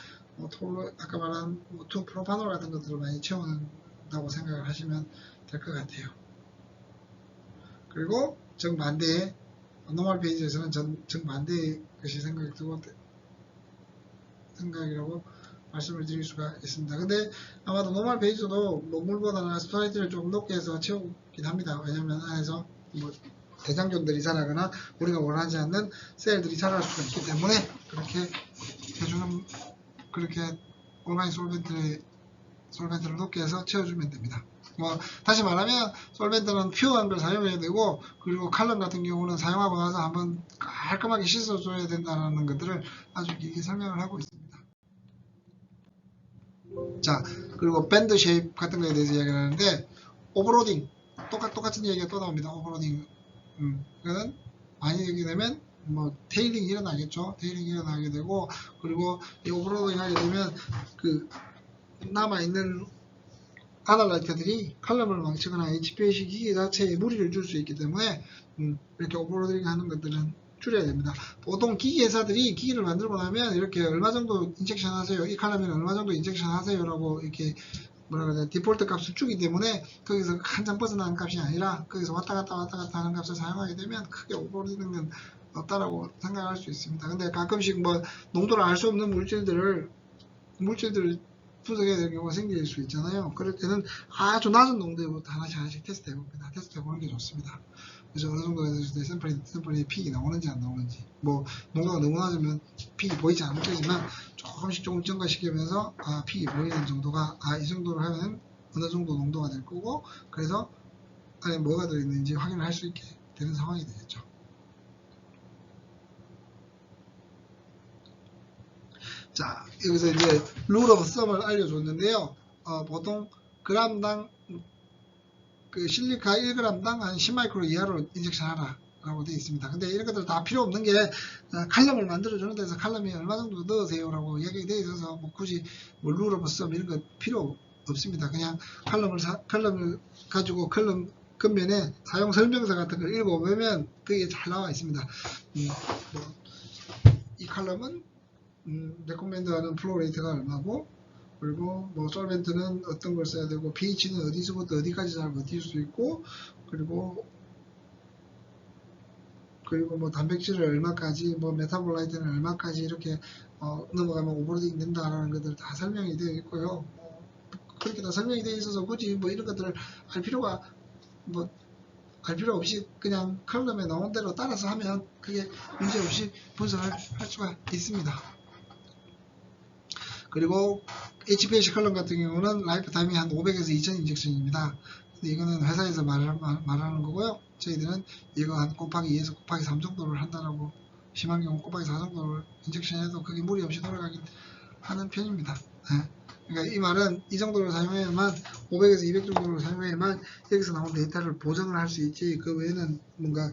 아까 말한 2-프로파놀 같은 것들을 많이 채운다고 생각을 하시면 될 것 같아요. 그리고 정반대의 노멀 페이지에서는 정반대의 것이 생각이라고 말씀을 드릴 수가 있습니다. 근데 아마도 노멀 베이스도 뭐 물보다는 스프라이트를 좀 높게 해서 채우긴 합니다. 왜냐면 안에서 뭐 대장균들이 자라거나 우리가 원하지 않는 셀들이 자랄 수가 있기 때문에 그렇게 해주는, 그렇게 올가닉 솔벤트를 높게 해서 채워주면 됩니다. 뭐 다시 말하면 솔벤트는 퓨어한 걸 사용해야 되고, 그리고 칼럼 같은 경우는 사용하고 나서 한번 깔끔하게 씻어줘야 된다는 것들을 아주 길게 설명을 하고 있습니다. 자, 그리고 밴드 쉐입 같은 거에 대해서 이야기를 하는데, 오버로딩 똑같은 얘기가 또 나옵니다. 오버로딩 이거는 많이 얘기되면 뭐 테일링이 일어나겠죠. 테일링이 일어나게 되고, 그리고 이 오버로딩 하게 되면 그 남아있는 아날라이트들이 칼럼을 망치거나 HPLC 기계 자체에 무리를 줄 수 있기 때문에 이렇게 오버로딩 하는 것들은 줄여야 됩니다. 보통 기기 회사들이 기기를 만들고 나면 이렇게 얼마 정도 인젝션 하세요, 이 칼럼에는 얼마 정도 인젝션 하세요 라고 이렇게 뭐라 그래야, 디폴트 값을 주기 때문에 거기서 한참 벗어나는 값이 아니라 거기서 왔다 갔다 하는 값을 사용하게 되면 크게 오버로딩은 없다라고 생각할 수 있습니다. 근데 가끔씩 뭐 농도를 알 수 없는 물질들을 분석해야 될 경우가 생길 수 있잖아요. 그럴 때는 아주 낮은 농도부터 하나씩 테스트 해봅니다. 테스트 해보는 게 좋습니다. 그래서 어느 정도 됐을 때 샘플에 픽이 나오는지 안 나오는지, 뭐 농도가 너무 낮으면 픽이 보이지 않을 테지만 조금씩 증가시키면서 픽이 보이는 정도가 이 정도로 하면 어느 정도 농도가 될 거고, 그래서 안에 뭐가 들어있는지 확인을 할 수 있게 되는 상황이 되겠죠. 자, 여기서 이제 룰 오브 썸을 알려줬는데요. 보통 그람당 그 실리카 1g당 한 10마이크로 이하로 인젝션 하라 라고 되어 있습니다. 근데 이런 것들 다 필요 없는 게 칼럼을 만들어 주는 데서 칼럼이 얼마 정도 넣으세요 라고 이야기가 되어 있어서 뭐 굳이 뭐 룰 오브 썸 이런 거 필요 없습니다. 그냥 칼럼을 가지고 칼럼 겉면에 사용 설명서 같은 걸 읽어보면 그게 잘 나와 있습니다. 이 칼럼은 레코멘드하는 플로우 레이트가 얼마고, 그리고 뭐 솔벤트는 어떤 걸 써야 되고, pH는 어디서부터 어디까지 잘 버틸 수 있고, 그리고 뭐 단백질을 얼마까지, 뭐 메타볼라이트는 얼마까지 이렇게 넘어가면 오버로딩 된다라는 것들 다 설명이 되어 있고요. 그렇게 다 설명이 되어 있어서 굳이 뭐 이런 것들을 알 필요 없이 그냥 칼럼에 나온 대로 따라서 하면 그게 문제없이 분석을 할 수가 있습니다. 그리고 HPLC 칼럼 같은 경우는 라이프 타임이 한 500에서 2000 인젝션입니다. 근데 이거는 회사에서 말하는 거고요. 저희들은 이거 한 곱하기 2에서 곱하기 3 정도를 한다라고, 심한 경우 곱하기 4 정도를 인젝션해도 그게 무리 없이 돌아가긴 하는 편입니다. 네. 그러니까 이 말은 이 정도로 사용해야만, 500에서 200 정도로 사용해야만 여기서 나온 데이터를 보정을 할 수 있지, 그 외에는 뭔가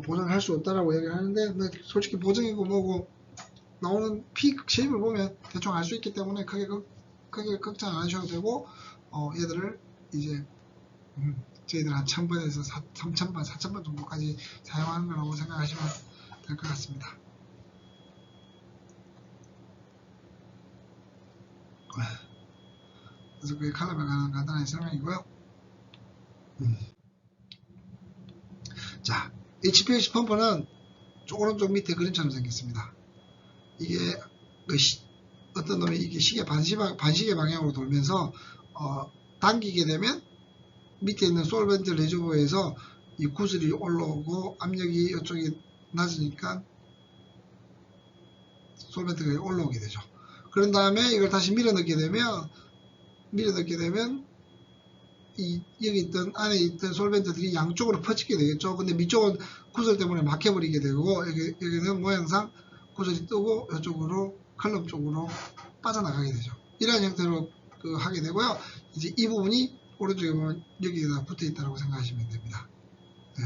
보정을 할 수 없다라고 얘기를 하는데, 뭐 솔직히 보정이고 뭐고 나오는 픽 쉐입을 보면 대충 알 수 있기 때문에 크게 걱정 안 하셔도 되고, 얘들을 이제 저희들 한 1000번에서 3000번, 4000번 정도까지 사용하는 거라고 생각하시면 될 것 같습니다. 그래서 그게 칼럼에 관한 간단한 설명이고요. 자, HPLC 펌프는 오른쪽 밑에 그림처럼 생겼습니다. 이게 어떤 놈이 이게 시계 반시계 방향으로 돌면서 당기게 되면 밑에 있는 솔벤트 레저버에서 이 구슬이 올라오고 압력이 이쪽에 낮으니까 솔벤트가 올라오게 되죠. 그런 다음에 이걸 다시 밀어넣게 되면 여기 있던 안에 있던 솔벤트들이 양쪽으로 퍼지게 되겠죠. 근데 밑쪽은 구슬 때문에 막혀버리게 되고, 여기는 모양상 구슬이 뜨고 이쪽으로 칼럼 쪽으로 빠져나가게 되죠. 이런 형태로 하게 되고요. 이제 이 부분이 오른쪽에 보면 여기에다 붙어 있다고 생각하시면 됩니다. 네.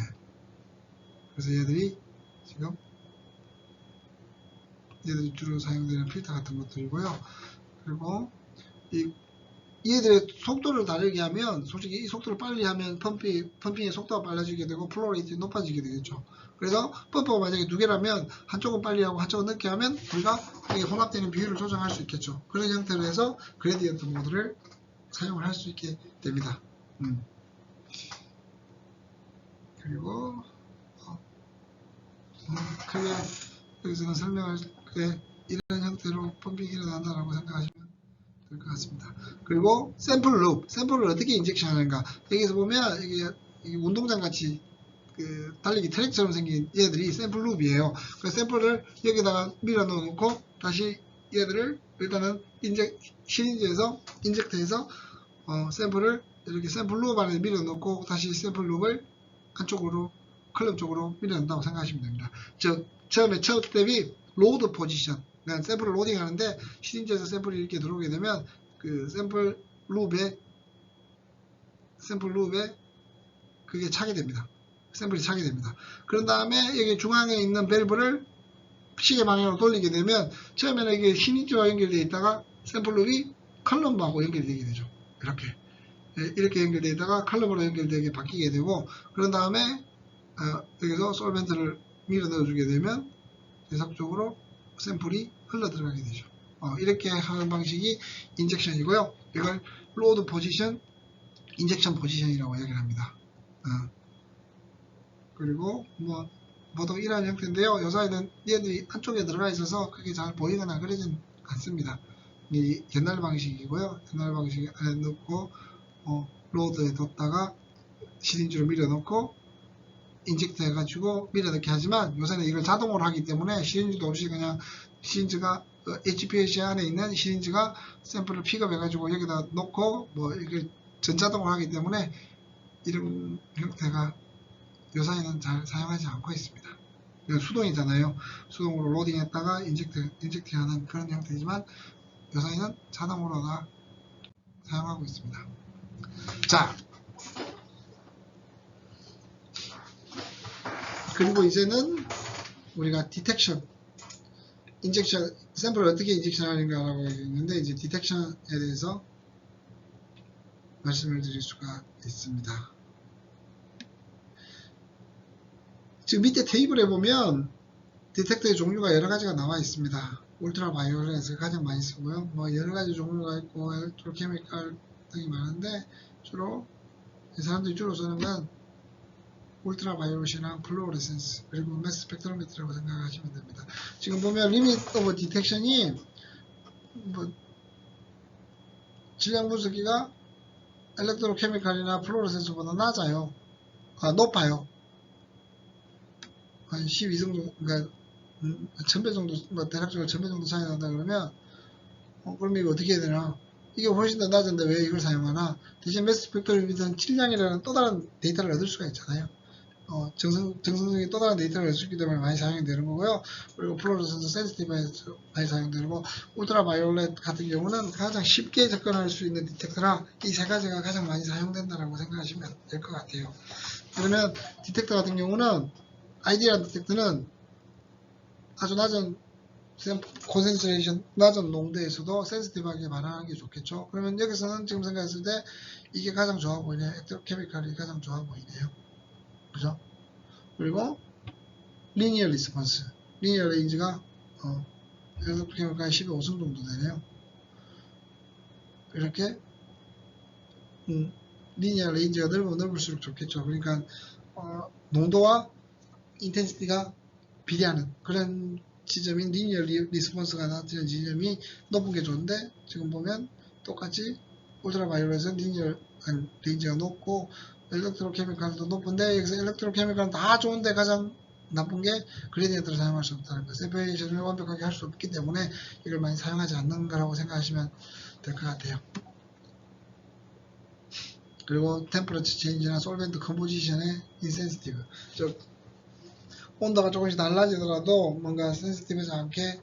그래서 얘들이 주로 사용되는 필터 같은 것들이고요. 그리고 얘들의 속도를 다르게 하면, 솔직히 이 속도를 빨리 하면 펌핑의 속도가 빨라지게 되고 플로우 레이트가 높아지게 되겠죠. 그래서 펌프가 만약에 두 개라면 한쪽은 빨리 하고 한쪽은 늦게 하면 우리가 이게 혼합되는 비율을 조정할 수 있겠죠. 그런 형태로 해서 그레디언트 모드를 사용을 할 수 있게 됩니다. 그리고 크게 여기서는 설명할 게 이런 형태로 펌핑이 일어난다라고 생각하시면 될 것 같습니다. 그리고 샘플 룹, 샘플을 어떻게 인젝션 하는가. 여기서 보면 이게 운동장 같이 그 달리기 트랙처럼 생긴 얘들이 샘플 룹이에요. 그 샘플을 여기다가 밀어 넣어 놓고 다시 얘들을 일단은 시리즈에서 인젝트해서 샘플을 이렇게 샘플 룹 안에 밀어 넣고 다시 샘플 룹을 안쪽으로 컬럼 쪽으로 밀어 넣는다고 생각하시면 됩니다. 즉 처음에 첫 스텝이 로드 포지션, 그러니까 샘플을 로딩 하는데 시리즈에서 샘플이 이렇게 들어오게 되면 그 샘플 룹에 그게 차게 됩니다. 샘플이 차게 됩니다. 그런 다음에 여기 중앙에 있는 밸브를 시계 방향으로 돌리게 되면 처음에는 이게 시리즈와 연결되어 있다가 샘플 룹이 컬럼하고 연결되게 되죠. 이렇게 연결되어 있다가 컬럼으로 연결되게 바뀌게 되고, 그런 다음에 여기서 솔벤트를 밀어 넣어주게 되면 계속적으로 샘플이 흘러 들어가게 되죠. 이렇게 하는 방식이 인젝션이고요. 이걸 로드 포지션, 인젝션 포지션이라고 얘기를 합니다. 그리고 보통 이런 형태인데요. 요 사이는 얘들이 안쪽에 들어가 있어서 크게 잘 보이거나 그러진 않습니다. 이 옛날 방식이고요. 옛날 방식 안에 넣고 로드에 뒀다가 시린지로 밀어 넣고 인젝트 해가지고 밀어 넣게 하지만 요새는 이걸 자동으로 하기 때문에 시린지도 없이 그냥 시린지가 HPLC 안에 있는 시린지가 샘플을 픽업해가지고 여기다 놓고 이게 전자동으로 하기 때문에 이런 형태가 요사이는 잘 사용하지 않고 있습니다. 수동이잖아요. 수동으로 로딩했다가 인젝트하는 그런 형태지만 요사이는 자동으로 다 사용하고 있습니다. 자, 그리고 이제는 우리가 디텍션, 인젝션, 샘플을 어떻게 인젝션 하는가라고 있는데 이제 디텍션에 대해서 말씀을 드릴 수가 있습니다. 지금 밑에 테이블에 보면 디텍터의 종류가 여러 가지가 나와 있습니다. 울트라 바이올렛을 가장 많이 쓰고요. 여러 가지 종류가 있고 엘렉트로케미칼 등이 많은데 주로 사람들이 주로 쓰는 건 울트라 바이올렛이랑 플루오레센스 그리고 매스 스펙트로미터라고 생각하시면 됩니다. 지금 보면 리밋 오브 디텍션이 질량 분석기가 엘렉트로케미칼이나 플루오레센스보다 낮아요. 높아요. 한 12 정도, 그러니까 1000배 정도, 대략적으로 1000배 정도 차이 난다 그러면 그럼 이거 어떻게 해야 되나? 이게 훨씬 더 낮은데 왜 이걸 사용하나? 대신 매스 스펙트로미터는 질량이라는 또 다른 데이터를 얻을 수가 있잖아요. 정성적인 또 다른 데이터를 얻을 수 있기 때문에 많이 사용이 되는 거고요. 그리고 플루오레센스 센시티브에서 많이 사용되고, 울트라 바이올렛 같은 경우는 가장 쉽게 접근할 수 있는 디텍터라 이 세 가지가 가장 많이 사용된다라고 생각하시면 될 것 같아요. 그러면 디텍터 같은 경우는 아이디얼 디텍터는 아주 낮은 콘센트레이션, 낮은 농도에서도 센시티브하게 반응하는 게 좋겠죠. 그러면 여기서는 지금 생각했을 때 이게 가장 좋아 보이네요. 액티브케미칼이 가장 좋아 보이네요. 그죠? 그리고 리니어 리스폰스, 리니어 레인지가 액티브케미칼 15승 정도 되네요. 이렇게 리니어 레인지가 넓으면 넓을수록 좋겠죠. 그러니까 농도와 인텐시티가 비례하는 그런 지점인 리니어 리스폰스가 나타나는 지점이 높은 게 좋은데, 지금 보면 똑같이 울트라 바이올렛은 리니어 레인지가 높고 엘렉트로케미칼도 높은데, 여기서 엘렉트로케미칼은 다 좋은데 가장 나쁜 게 그레디언트를 사용할 수 없다는 거, 세퍼레이션을 완벽하게 할 수 없기 때문에 이걸 많이 사용하지 않는 거라고 생각하시면 될 것 같아요. 그리고 템퍼러처 체인지나 솔벤트 컴포지션의 인센시티브, 즉 온도가 조금씩 달라지더라도 뭔가 센시티브하지 않게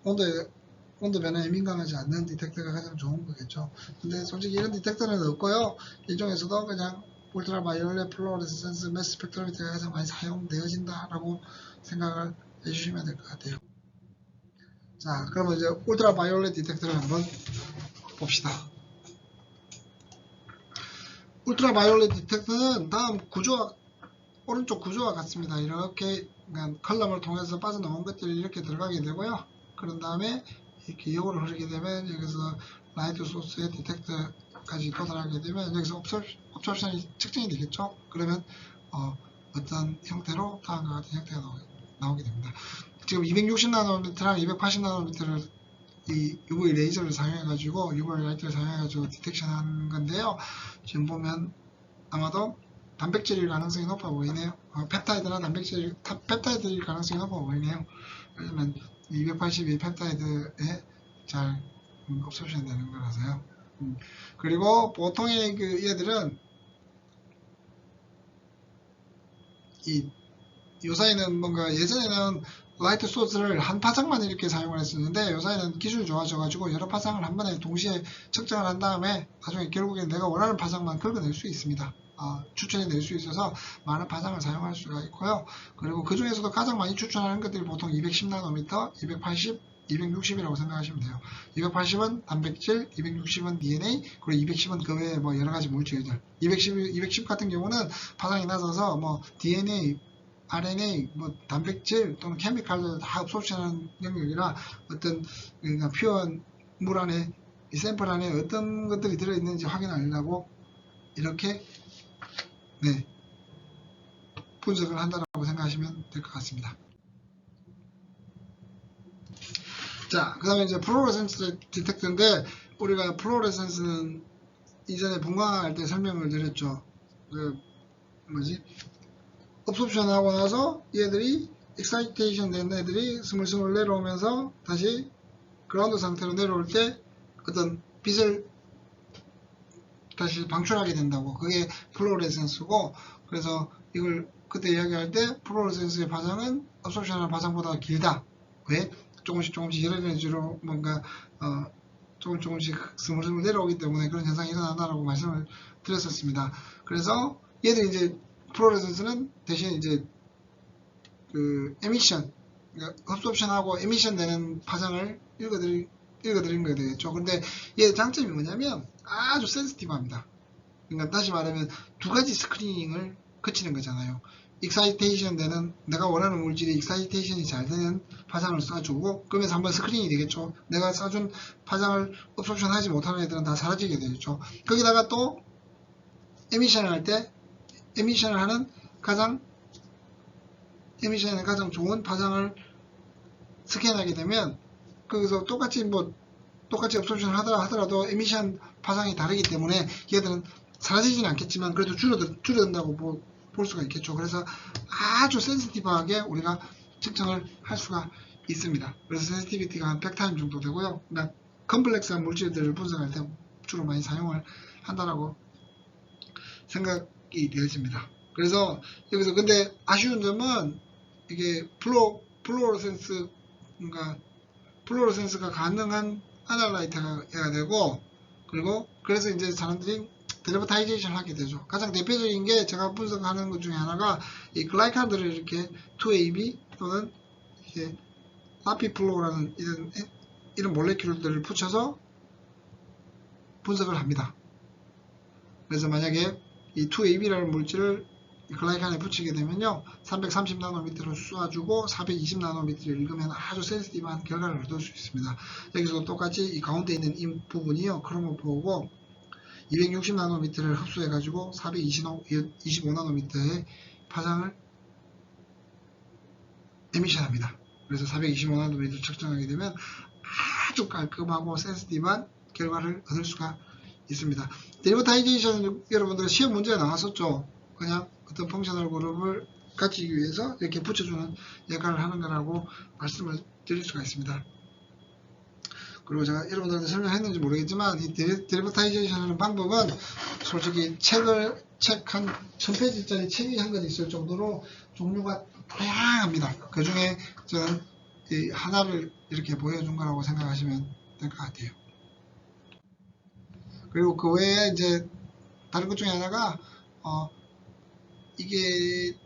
온도 변화에 민감하지 않는 디텍터가 가장 좋은 거겠죠. 근데 솔직히 이런 디텍터는 없고요. 이 중에서도 그냥 울트라 바이올렛, 플루오레센스, 매스 스펙트로미터가 가장 많이 사용되어진다라고 생각을 해주시면 될 것 같아요. 자, 그러면 이제 울트라 바이올렛 디텍터를 한번 봅시다. 울트라 바이올렛 디텍터는 다음 오른쪽 구조와 같습니다. 이렇게 컬럼을 통해서 빠져나온 것들이 이렇게 들어가게 되고요. 그런 다음에 이렇게 역으로 흐르게 되면 여기서 라이트 소스의 디텍터까지 도달하게 되면 여기서 옵션이 측정이 되겠죠. 그러면 어떤 형태로 다음과 같은 형태가 나오게 됩니다. 지금 260나노미터랑 280나노미터를 이 UV 레이저를 사용해가지고 UV 라이트를 사용해가지고 디텍션한 건데요. 지금 보면 아마도 단백질일 가능성이 높아 보이네요. 펩타이드나 펩타이드일 가능성이 높아 보이네요. 왜냐면 282 펩타이드에 잘 옵션 되는 거라서요. 그리고 보통의 그 얘들은 요사이는 뭔가 예전에는 라이트 소스를 한 파장만 이렇게 사용을 했었는데 요사이는 기술이 좋아져가지고 여러 파장을 한 번에 동시에 측정을 한 다음에 나중에 결국엔 내가 원하는 파장만 긁어낼 수 있습니다. 추천해 낼 수 있어서 많은 파장을 사용할 수가 있고요. 그리고 그 중에서도 가장 많이 추천하는 것들이 보통 210나노미터, 280, 260이라고 생각하시면 돼요. 280은 단백질, 260은 DNA, 그리고 210은 그 외에 뭐 여러 가지 물질들. 210 같은 경우는 파장이 낮아서 뭐 DNA, RNA, 뭐 단백질 또는 케미칼들 다 흡수하는 영역이라 어떤 그러니까 표현 물 안에 이 샘플 안에 어떤 것들이 들어있는지 확인하려고 이렇게 네, 분석을 한다라고 생각하시면 될 것 같습니다. 자, 그 다음에 이제 플로레센스 디텍터인데 우리가 플로레센스는 이전에 분광할 때 설명을 드렸죠. 그 뭐지? 업소션 하고 나서 얘들이 익사이테이션 된 애들이 스물스물 내려오면서 다시 그라운드 상태로 내려올 때 어떤 빛을 다시 방출하게 된다고. 그게 플로레센스고, 그래서 이걸 그때 이야기할 때 플로레센스의 파장은 업소션하는 파장보다 길다. 왜? 조금씩 여러 가지로 뭔가 조금씩 스물스물 내려오기 때문에 그런 현상이 일어난다라고 말씀을 드렸었습니다. 그래서 얘들 이제 플로레센스는 대신 이제 그 에미션, 그러니까 흡수옵션하고 에미션 되는 파장을 읽어드린 거야 되겠죠. 근데 얘 장점이 뭐냐면 아주 센시티브합니다. 그러니까 다시 말하면 두 가지 스크리닝을 거치는 거잖아요. 익사이테이션 되는 내가 원하는 물질이 익사이테이션이 잘 되는 파장을 쏴주고 그러면서 한번 스크린이 되겠죠. 내가 쏴준 파장을 옵션 하지 못하는 애들은 다 사라지게 되겠죠. 거기다가 또 에미션을 할 때 에미션을 하는 에미션에 가장 좋은 파장을 스캔하게 되면 거기서 똑같이 옵션을 하더라도 에미션 파장이 다르기 때문에 얘들은 사라지지는 않겠지만 그래도 줄어든다고 볼 수가 있겠죠. 그래서 아주 센시티브하게 우리가 측정을 할 수가 있습니다. 그래서 센시티비티가 한 100타임 정도 되고요. 그러니까 컴플렉스한 물질들을 분석할 때 주로 많이 사용을 한다라고 생각이 되어집니다. 그래서 여기서 근데 아쉬운 점은 이게 플로로센스가 가능한 아날라이트가 해야 되고 그리고 그래서 이제 사람들이 드래버타이제이션을 하게 되죠. 가장 대표적인 게 제가 분석하는 것 중에 하나가 이 글라이칸들을 이렇게 2AB 또는 이렇게 라피플로라는 이런 몰레큘들을 붙여서 분석을 합니다. 그래서 만약에 이 2AB라는 물질을 글라이칸에 붙이게 되면요 330나노미터를 쏴주고 420나노미터를 읽으면 아주 센시티브한 결과를 얻을 수 있습니다. 여기서 똑같이 이 가운데 있는 이 부분이요 크로모포고 260나노미터를 흡수해 가지고 425나노미터의 파장을 에미션합니다. 그래서 425나노미터를 측정하게 되면 아주 깔끔하고 센시티브한 결과를 얻을 수가 있습니다. 데리버타이제이션은 여러분들 시험 문제에 나왔었죠. 그냥 어떤 펑셔널 그룹을 갖추기 위해서 이렇게 붙여주는 역할을 하는 거라고 말씀을 드릴 수가 있습니다. 그리고 제가 여러분들한테 설명했는지 모르겠지만 이 데리버타이제이션 하는 방법은 솔직히 책 한 1000페이지짜리 책이 한 권 있을 정도로 종류가 다양합니다. 그 중에 저는 이 하나를 이렇게 보여준 거라고 생각하시면 될 것 같아요. 그리고 그 외에 이제 다른 것 중에 하나가 이게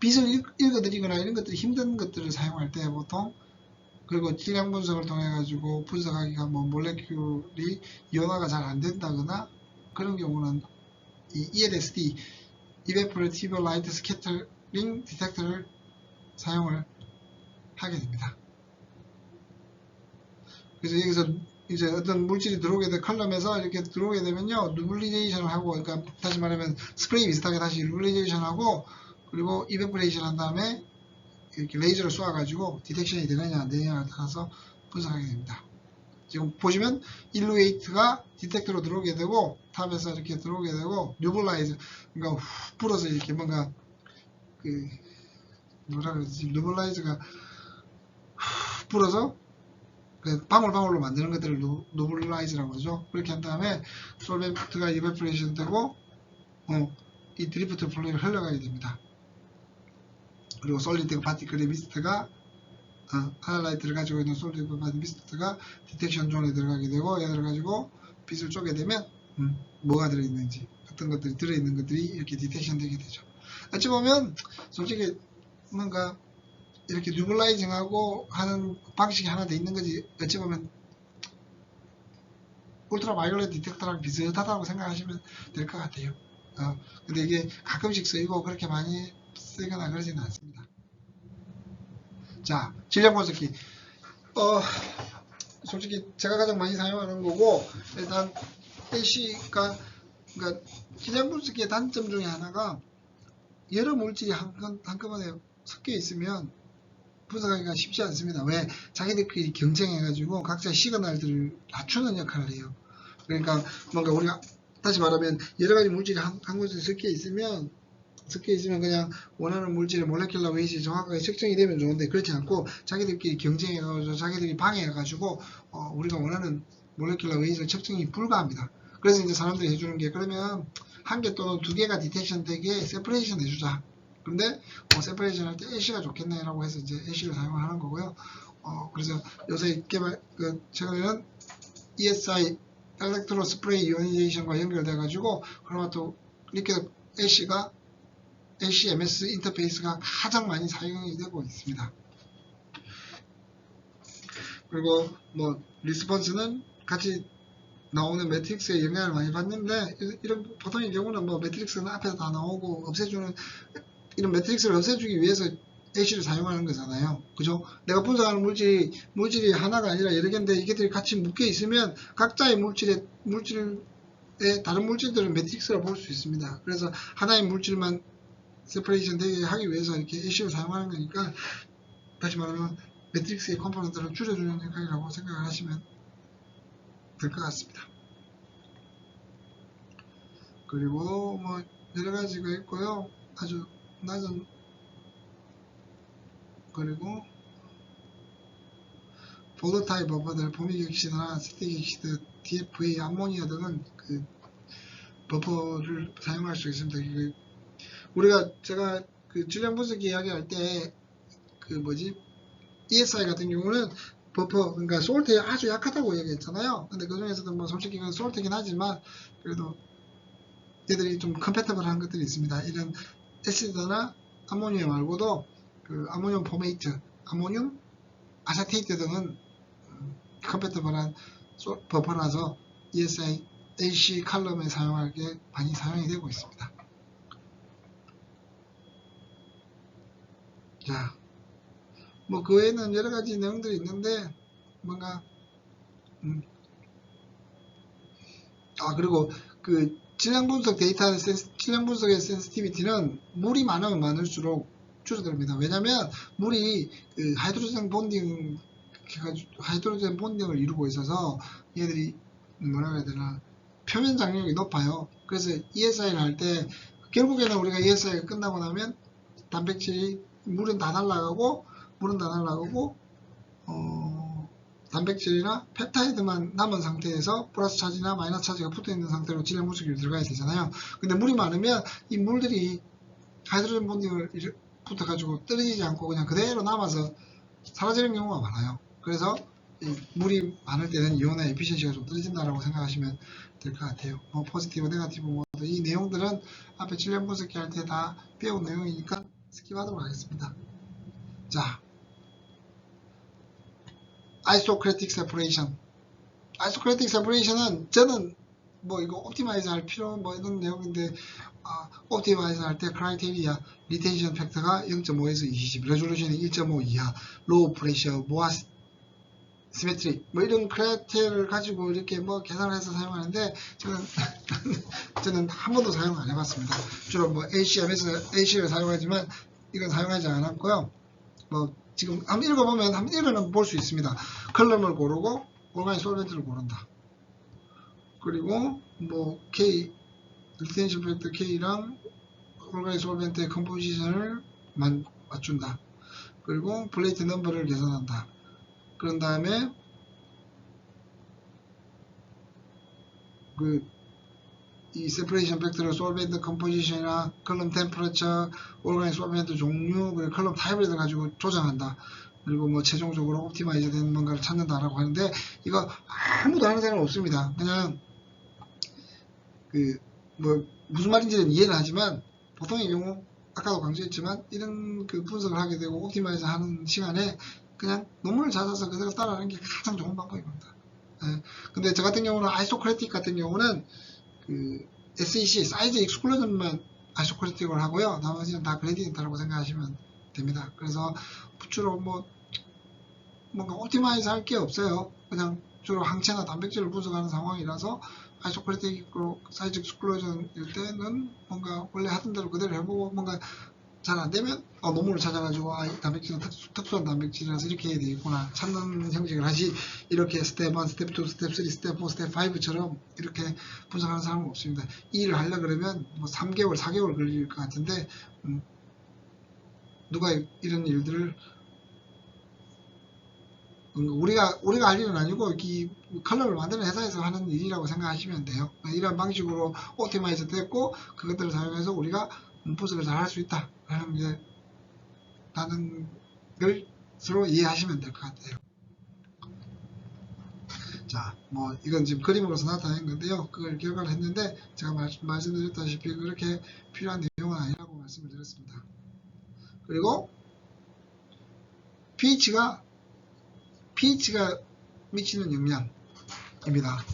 빛을 읽어드리거나 이런 것들이 힘든 것들을 사용할 때 보통 그리고 질량 분석을 통해 가지고 분석하기가 뭐 몰레큘이 이온화가 잘 안 된다거나 그런 경우는 이 ELSD Evaporative Light Scattering Detector를 사용을 하게 됩니다. 그래서 여기서 이제 어떤 물질이 들어오게 돼 컬럼에서 이렇게 들어오게 되면요 누블리제이션을 하고 그러니까 다시 말하면 스프레이 비슷하게 다시 누블리제이션 하고 그리고 이베퍼레이션 한 다음에 이렇게 레이저를 쏘아가지고 디텍션이 되느냐 안 되느냐에 따라서 분석하게 됩니다. 지금 보시면 일루에이트가 디텍터로 들어오게 되고 탑에서 이렇게 들어오게 되고 뉴블라이즈 그러니까 훅 불어서 이렇게 뭔가 그 뭐라 그러지 뉴블라이즈가 훅 불어서 그 방울방울로 만드는 것들을 누블라이즈라고 그러죠. 그렇게 한 다음에 솔벤트가 이베프레이션 되고 이 드리프트 플루이드를 흘러가게 됩니다. 그리고 솔리드 파티클의 미스트가 하이라이트를 가지고 있는 솔리드 파티 미스트가 디텍션 존에 들어가게 되고 얘들을 가지고 빛을 쪼게 되면 뭐가 들어있는지 어떤 것들이 들어있는 것들이 이렇게 디텍션 되게 되죠. 어찌 보면 솔직히 뭔가 이렇게 뉴블라이징하고 하는 방식이 하나 돼 있는 거지 어찌 보면 울트라 바이올렛 디텍터랑 비슷하다고 생각하시면 될 것 같아요. 근데 이게 가끔씩 쓰이고 그렇게 많이 쓰거나 그러지는 않습니다. 자, 질량 분석기. 솔직히 제가 가장 많이 사용하는 거고, 일단 AC가 그러니까 질량 분석기의 단점 중에 하나가 여러 물질이 한꺼번에 섞여 있으면 분석하기가 쉽지 않습니다. 왜? 자기들끼리 경쟁해가지고 각자의 시그널들을 낮추는 역할을 해요. 그러니까 뭔가 우리가 다시 말하면 여러 가지 물질이 한 곳에 섞여 있으면 그냥 원하는 물질의 몰레큘러 웨이트가 정확하게 측정이 되면 좋은데 그렇지 않고 자기들끼리 경쟁해가지고 자기들이 방해해가지고 우리가 원하는 몰레큘러 웨이트 측정이 불가합니다. 그래서 이제 사람들이 해주는 게 그러면 한 개 또는 두 개가 디텍션 되게 세퍼레이션 해주자. 근데 세퍼레이션 할 때 애쉬가 좋겠네 라고 해서 이제 애쉬를 사용하는 거고요. 그래서 요새 최근에는 ESI 엘렉트로 스프레이 이오니제이션과 연결돼 가지고 크로마토 리퀴드 애쉬가 ACMS 인터페이스가 가장 많이 사용이 되고 있습니다. 그리고 뭐 리스폰스는 같이 나오는 매트릭스에 영향을 많이 받는데 이런 보통의 경우는 뭐 매트릭스는 앞에서 다 나오고 없애주는 이런 매트릭스를 없애주기 위해서 AC를 사용하는 거잖아요. 그죠? 내가 분석하는 물질이 하나가 아니라 여러 개인데 이게들이 같이 묶여 있으면 각자의 물질에 다른 물질들은 매트릭스로 볼 수 있습니다. 그래서 하나의 물질만 세퍼레이션 되게 하기 위해서 이렇게 AC를 사용하는 거니까 다시 말하면 매트릭스의 컴포넌트를 줄여주는 역할이라고 생각을 하시면 될 것 같습니다. 그리고 뭐 여러 가지가 있고요. 아주 낮은 그리고 보드 타입 버퍼들, 포믹 엑시드나 스틱 엑시드, DFA, 암모니아 등은 그 버퍼를 사용할 수 있습니다. 제가 그 질량 분석 이야기할 때 그 ESI 같은 경우는 버퍼, 그러니까 솔트에 아주 약하다고 얘기했잖아요. 근데 그 중에서도 뭐 솔직히 그 솔트긴 하지만 그래도 얘들이 좀 컴패터블한 것들이 있습니다. 이런 에시드나 암모니아 말고도 그 아모늄 포메이트, 아모늄 아세테이트 등은 컴패터블한 버퍼라서 ESI AC 칼럼에 사용하기에 많이 사용이 되고 있습니다. 자, 뭐 그 외에는 여러 가지 내용들이 있는데 뭔가 그리고 그 질량 분석 데이터 질량 분석의 센시티비티는 물이 많으면 많을수록 줄어듭니다. 왜냐하면 물이 그 하이드로젠 본딩을 이루고 있어서 얘들이 뭐라 해야 되나 표면 장력이 높아요. 그래서 ESI를 할 때 결국에는 우리가 ESI가 끝나고 나면 물은 다 날아가고 단백질이나 펩타이드만 남은 상태에서 플러스 차지나 마이너스 차지가 붙어 있는 상태로 질량 분석이 들어가야 되잖아요. 근데 물이 많으면 이 물들이 하이드로젠 본딩을 붙어 가지고 떨어지지 않고 그냥 그대로 남아서 사라지는 경우가 많아요. 그래서 이 물이 많을 때는 이온의 에피션시가 좀 떨어진다라고 생각하시면 될 것 같아요. 뭐 포지티브, 네거티브 모드 이 내용들은 앞에 질량 분석기 할 때 다 배운 내용이니까 스킵하도록 하겠습니다. 자, 아이소크레틱 세퍼레이션. 아이소크레틱 세퍼레이션은 저는 뭐 이거 옵티마이즈 할 필요 뭐 이런 내용인데 옵티마이즈 할 때 크라이테리아 리텐션 팩터가 0.5에서 20, 레졸루션이 1.5 이하, 로우 프레셔, 모아 시메트리 뭐 이런 크라이테리아를 가지고 이렇게 뭐 계산을 해서 사용하는데 저는 한 번도 사용 안 해봤습니다. 주로 뭐 ACM에서 AC를 사용하지만 이건 사용하지 않았고요. 뭐 지금 한번 읽어보면 한번 읽어는 볼 수 있습니다. 컬럼을 고르고 올가닉 솔벤트를 고른다. 그리고 뭐 K 리텐션 팩터 K랑 올가닉 솔벤트의 컴포지션을 맞춘다. 그리고 플레이트 넘버를 계산한다. 그런 다음에 이 세퍼레이션 팩터를 솔벤트 컴포지션이나 컬럼 템퍼러처, 올가닉 솔벤트 종류, 그리고 컬럼 타입을 가지고 조정한다. 그리고 뭐 최종적으로 옵티마이즈 된 뭔가를 찾는다라고 하는데 이거 아무도 하는 사람 없습니다. 그냥 뭐 무슨 말인지는 이해는 하지만 보통의 경우 아까도 강조했지만 이런 분석을 하게 되고 옵티마이즈 하는 시간에 그냥 논문을 찾아서 그대로 따라하는 게 가장 좋은 방법입니다. 근데 저 같은 경우는 아이소크레틱 같은 경우는 SEC 사이즈 익스클루전만 아이소크레틱을 하고요. 나머지는 다 그레디언트라고 생각하시면 됩니다. 그래서 주로 뭔가 옵티마이즈 할 게 없어요. 그냥 주로 항체나 단백질을 분석하는 상황이라서 아이소크레틱으로 사이즈 익스클루전일 때는 뭔가 원래 하던 대로 그대로 해보고 뭔가 잘 안되면 논문을 찾아가지고 단백질은 특수한 단백질이라서 이렇게 해야 되겠구나 찾는 형식을 하지 이렇게 스텝 1, 스텝 2, 스텝 3, 스텝 4, 스텝 5처럼 이렇게 분석하는 사람은 없습니다. 이 일을 하려고 그러면 뭐 3개월, 4개월 걸릴 것 같은데 누가 이런 일들을 우리가 할 일은 아니고 이 컬럼을 만드는 회사에서 하는 일이라고 생각하시면 돼요. 이런 방식으로 옵티마이즈 됐고 그것들을 사용해서 우리가 분석을 잘 할 수 있다 라는 걸 서로 이해하시면 될 것 같아요. 자, 뭐 이건 지금 그림으로서 나타낸 건데요. 그걸 기억을 했는데 제가 말씀드렸다시피 그렇게 필요한 내용은 아니라고 말씀을 드렸습니다. 그리고 pH가 미치는 영향입니다.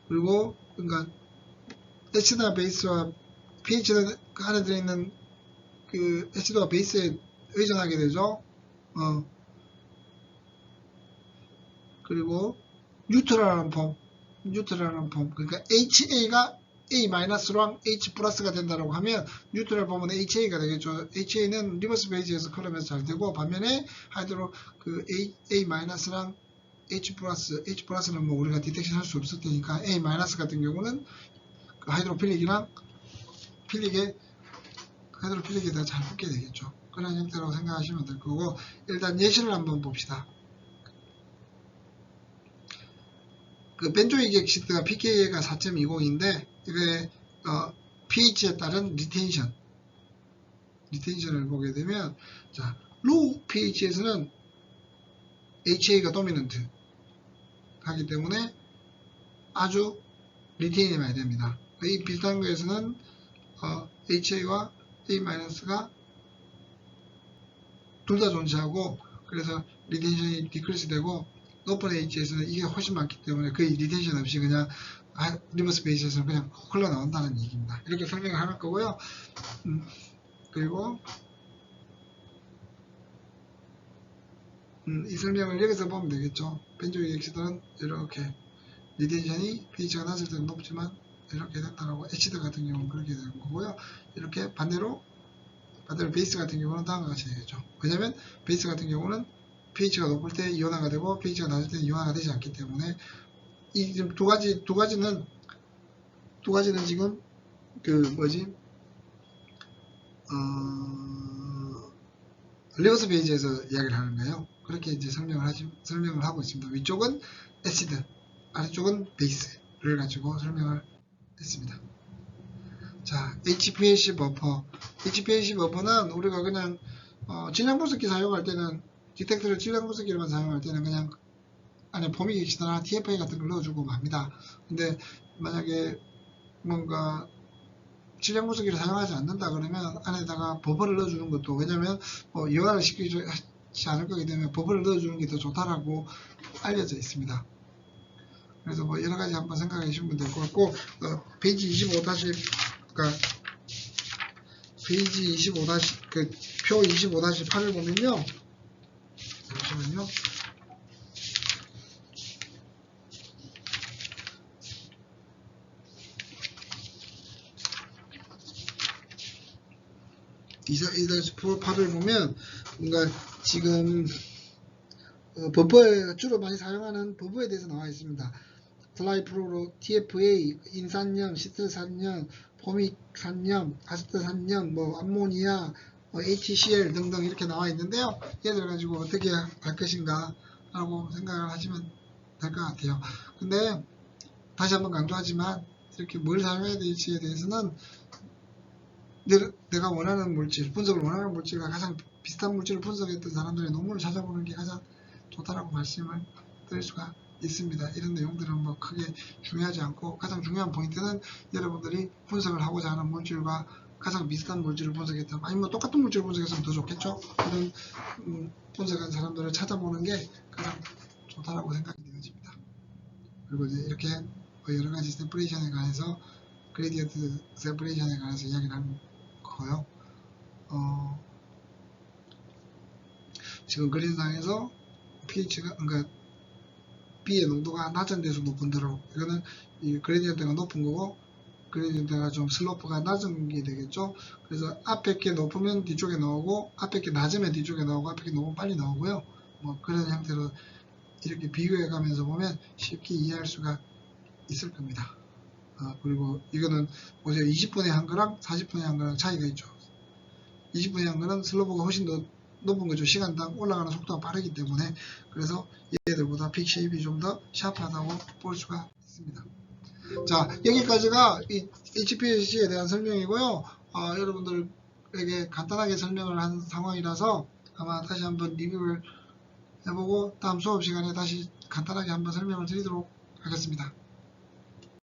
그리고 그러니까 에시드와 베이스와 pH는 그 안에 들어있는 에시드와 베이스에 의존하게 되죠. 그리고 뉴트럴한 폼 그러니까 HA가 A-랑 H 플러스가 된다라고 하면 뉴트럴 폼은 HA가 되겠죠. HA는 리버스 베이지에서 컬럼에서 잘 되고 반면에 하이드로 A-랑 H 플러스는 뭐 우리가 디텍션 할 수 없을 테니까 A- 같은 경우는 하이드로필릭에 대해 잘 붙게 되겠죠. 그런 형태라고 생각하시면 될 거고 일단 예시를 한번 봅시다. 벤조이կ 엑시드가 pK가 4.20인데 이게 pH에 따른 리텐션을 보게 되면 자 로우 pH에서는 HA가 도미넌트 하기 때문에 아주 리테인이 많이 됩니다. 이 비슷한 거에서는 HA와 A-가 둘 다 존재하고 그래서 리텐션이 디크리스 되고 높은 H에서는 이게 훨씬 많기 때문에 거의 리텐션 없이 그냥 리버스 베이스에서는 그냥 흘러나온다는 얘기입니다. 이렇게 설명을 할 거고요. 그리고 이 설명을 여기서 보면 되겠죠. 벤조이կ 엑시드는 이렇게 리텐션이 pH가 낮을 때는 높지만 이렇게 된다라고 에시드 같은 경우는 그렇게 되는 거고요. 이렇게 반대로 베이스 같은 경우는 다음과 같이 되겠죠. 왜냐면 베이스 같은 경우는 pH가 높을 때 이온화가 되고 pH가 낮을 때 이온화가 되지 않기 때문에 이 지금 두 가지는 지금 리버스 베이지에서 이야기를 하는 거예요. 그렇게 이제 설명을 하고 있습니다. 위쪽은 에시드, 아래쪽은 베이스를 가지고 설명을 했습니다. 자, HPLC 버퍼는 우리가 그냥 질량 분석기 사용할 때는 디텍터를 질량 분석기로만 사용할 때는 그냥 안에 폼이 계시거나 TFA 같은 걸 넣어주고 합니다. 근데 만약에 뭔가 질량 분석기를 사용하지 않는다 그러면 안에다가 버퍼를 넣어주는 것도 왜냐면 이온화를 시키지 않을 거기 때문에 버퍼를 넣어주는 게 더 좋다라고 알려져 있습니다. 그래서 뭐 여러 가지 한번 생각해 주시면 될 것 같고 페이지 25 그러니까 페이지 25 표 25-8을 보면요. 잠시만요. 2-4 파를 보면 뭔가 지금 버퍼에 주로 많이 사용하는 버퍼에 대해서 나와 있습니다. 플라이 프로로 TFA, 인산염, 시트산염, 포믹 산염, 아세트 산염, 뭐 암모니아, HCl 등등 이렇게 나와 있는데요. 얘들 가지고 어떻게 할 것인가 라고 생각을 하시면 될 것 같아요. 근데 다시 한번 강조하지만 이렇게 뭘 사용해야 될지에 대해서는 내가 원하는 물질, 분석을 원하는 물질과 가장 비슷한 물질을 분석했던 사람들의 논문을 찾아보는 게 가장 좋다라고 말씀을 드릴 수가 있습니다. 이런 내용들은 뭐 크게 중요하지 않고 가장 중요한 포인트는 여러분들이 분석을 하고자 하는 물질과 가장 비슷한 물질을 분석했던, 아니면 뭐 똑같은 물질을 분석했으면 더 좋겠죠. 그런 분석한 사람들을 찾아보는 게 가장 좋다라고 생각이 되어집니다. 그리고 이제 이렇게 여러 가지 세퍼레이션에 관해서 그레디언트 세퍼레이션에 관해서 이야기를 하는 거요. 지금 그림상에서 pH가 그러니까 B의 농도가 낮은 데서 높은 데로, 이거는 이 그레디언트가 높은 거고 그레디언트가 좀 슬로프가 낮은 게 되겠죠. 그래서 앞에 게 높으면 뒤쪽에 나오고 앞에 게 낮으면 뒤쪽에 나오고 앞에 게 높으면 빨리 나오고요. 뭐 그런 형태로 이렇게 비교해 가면서 보면 쉽게 이해할 수가 있을 겁니다. 그리고 이거는 보세요. 20분의 한 거랑 40분의 한 거랑 차이가 있죠. 20분의 한 거는 슬로프가 훨씬 더 높은 거죠. 시간당 올라가는 속도가 빠르기 때문에. 그래서 얘들보다 픽 쉐입이 좀 더 샤프하다고 볼 수가 있습니다. 자, 여기까지가 이 HPLC에 대한 설명이고요. 여러분들에게 간단하게 설명을 한 상황이라서 아마 다시 한번 리뷰를 해보고 다음 수업 시간에 다시 간단하게 한번 설명을 드리도록 하겠습니다.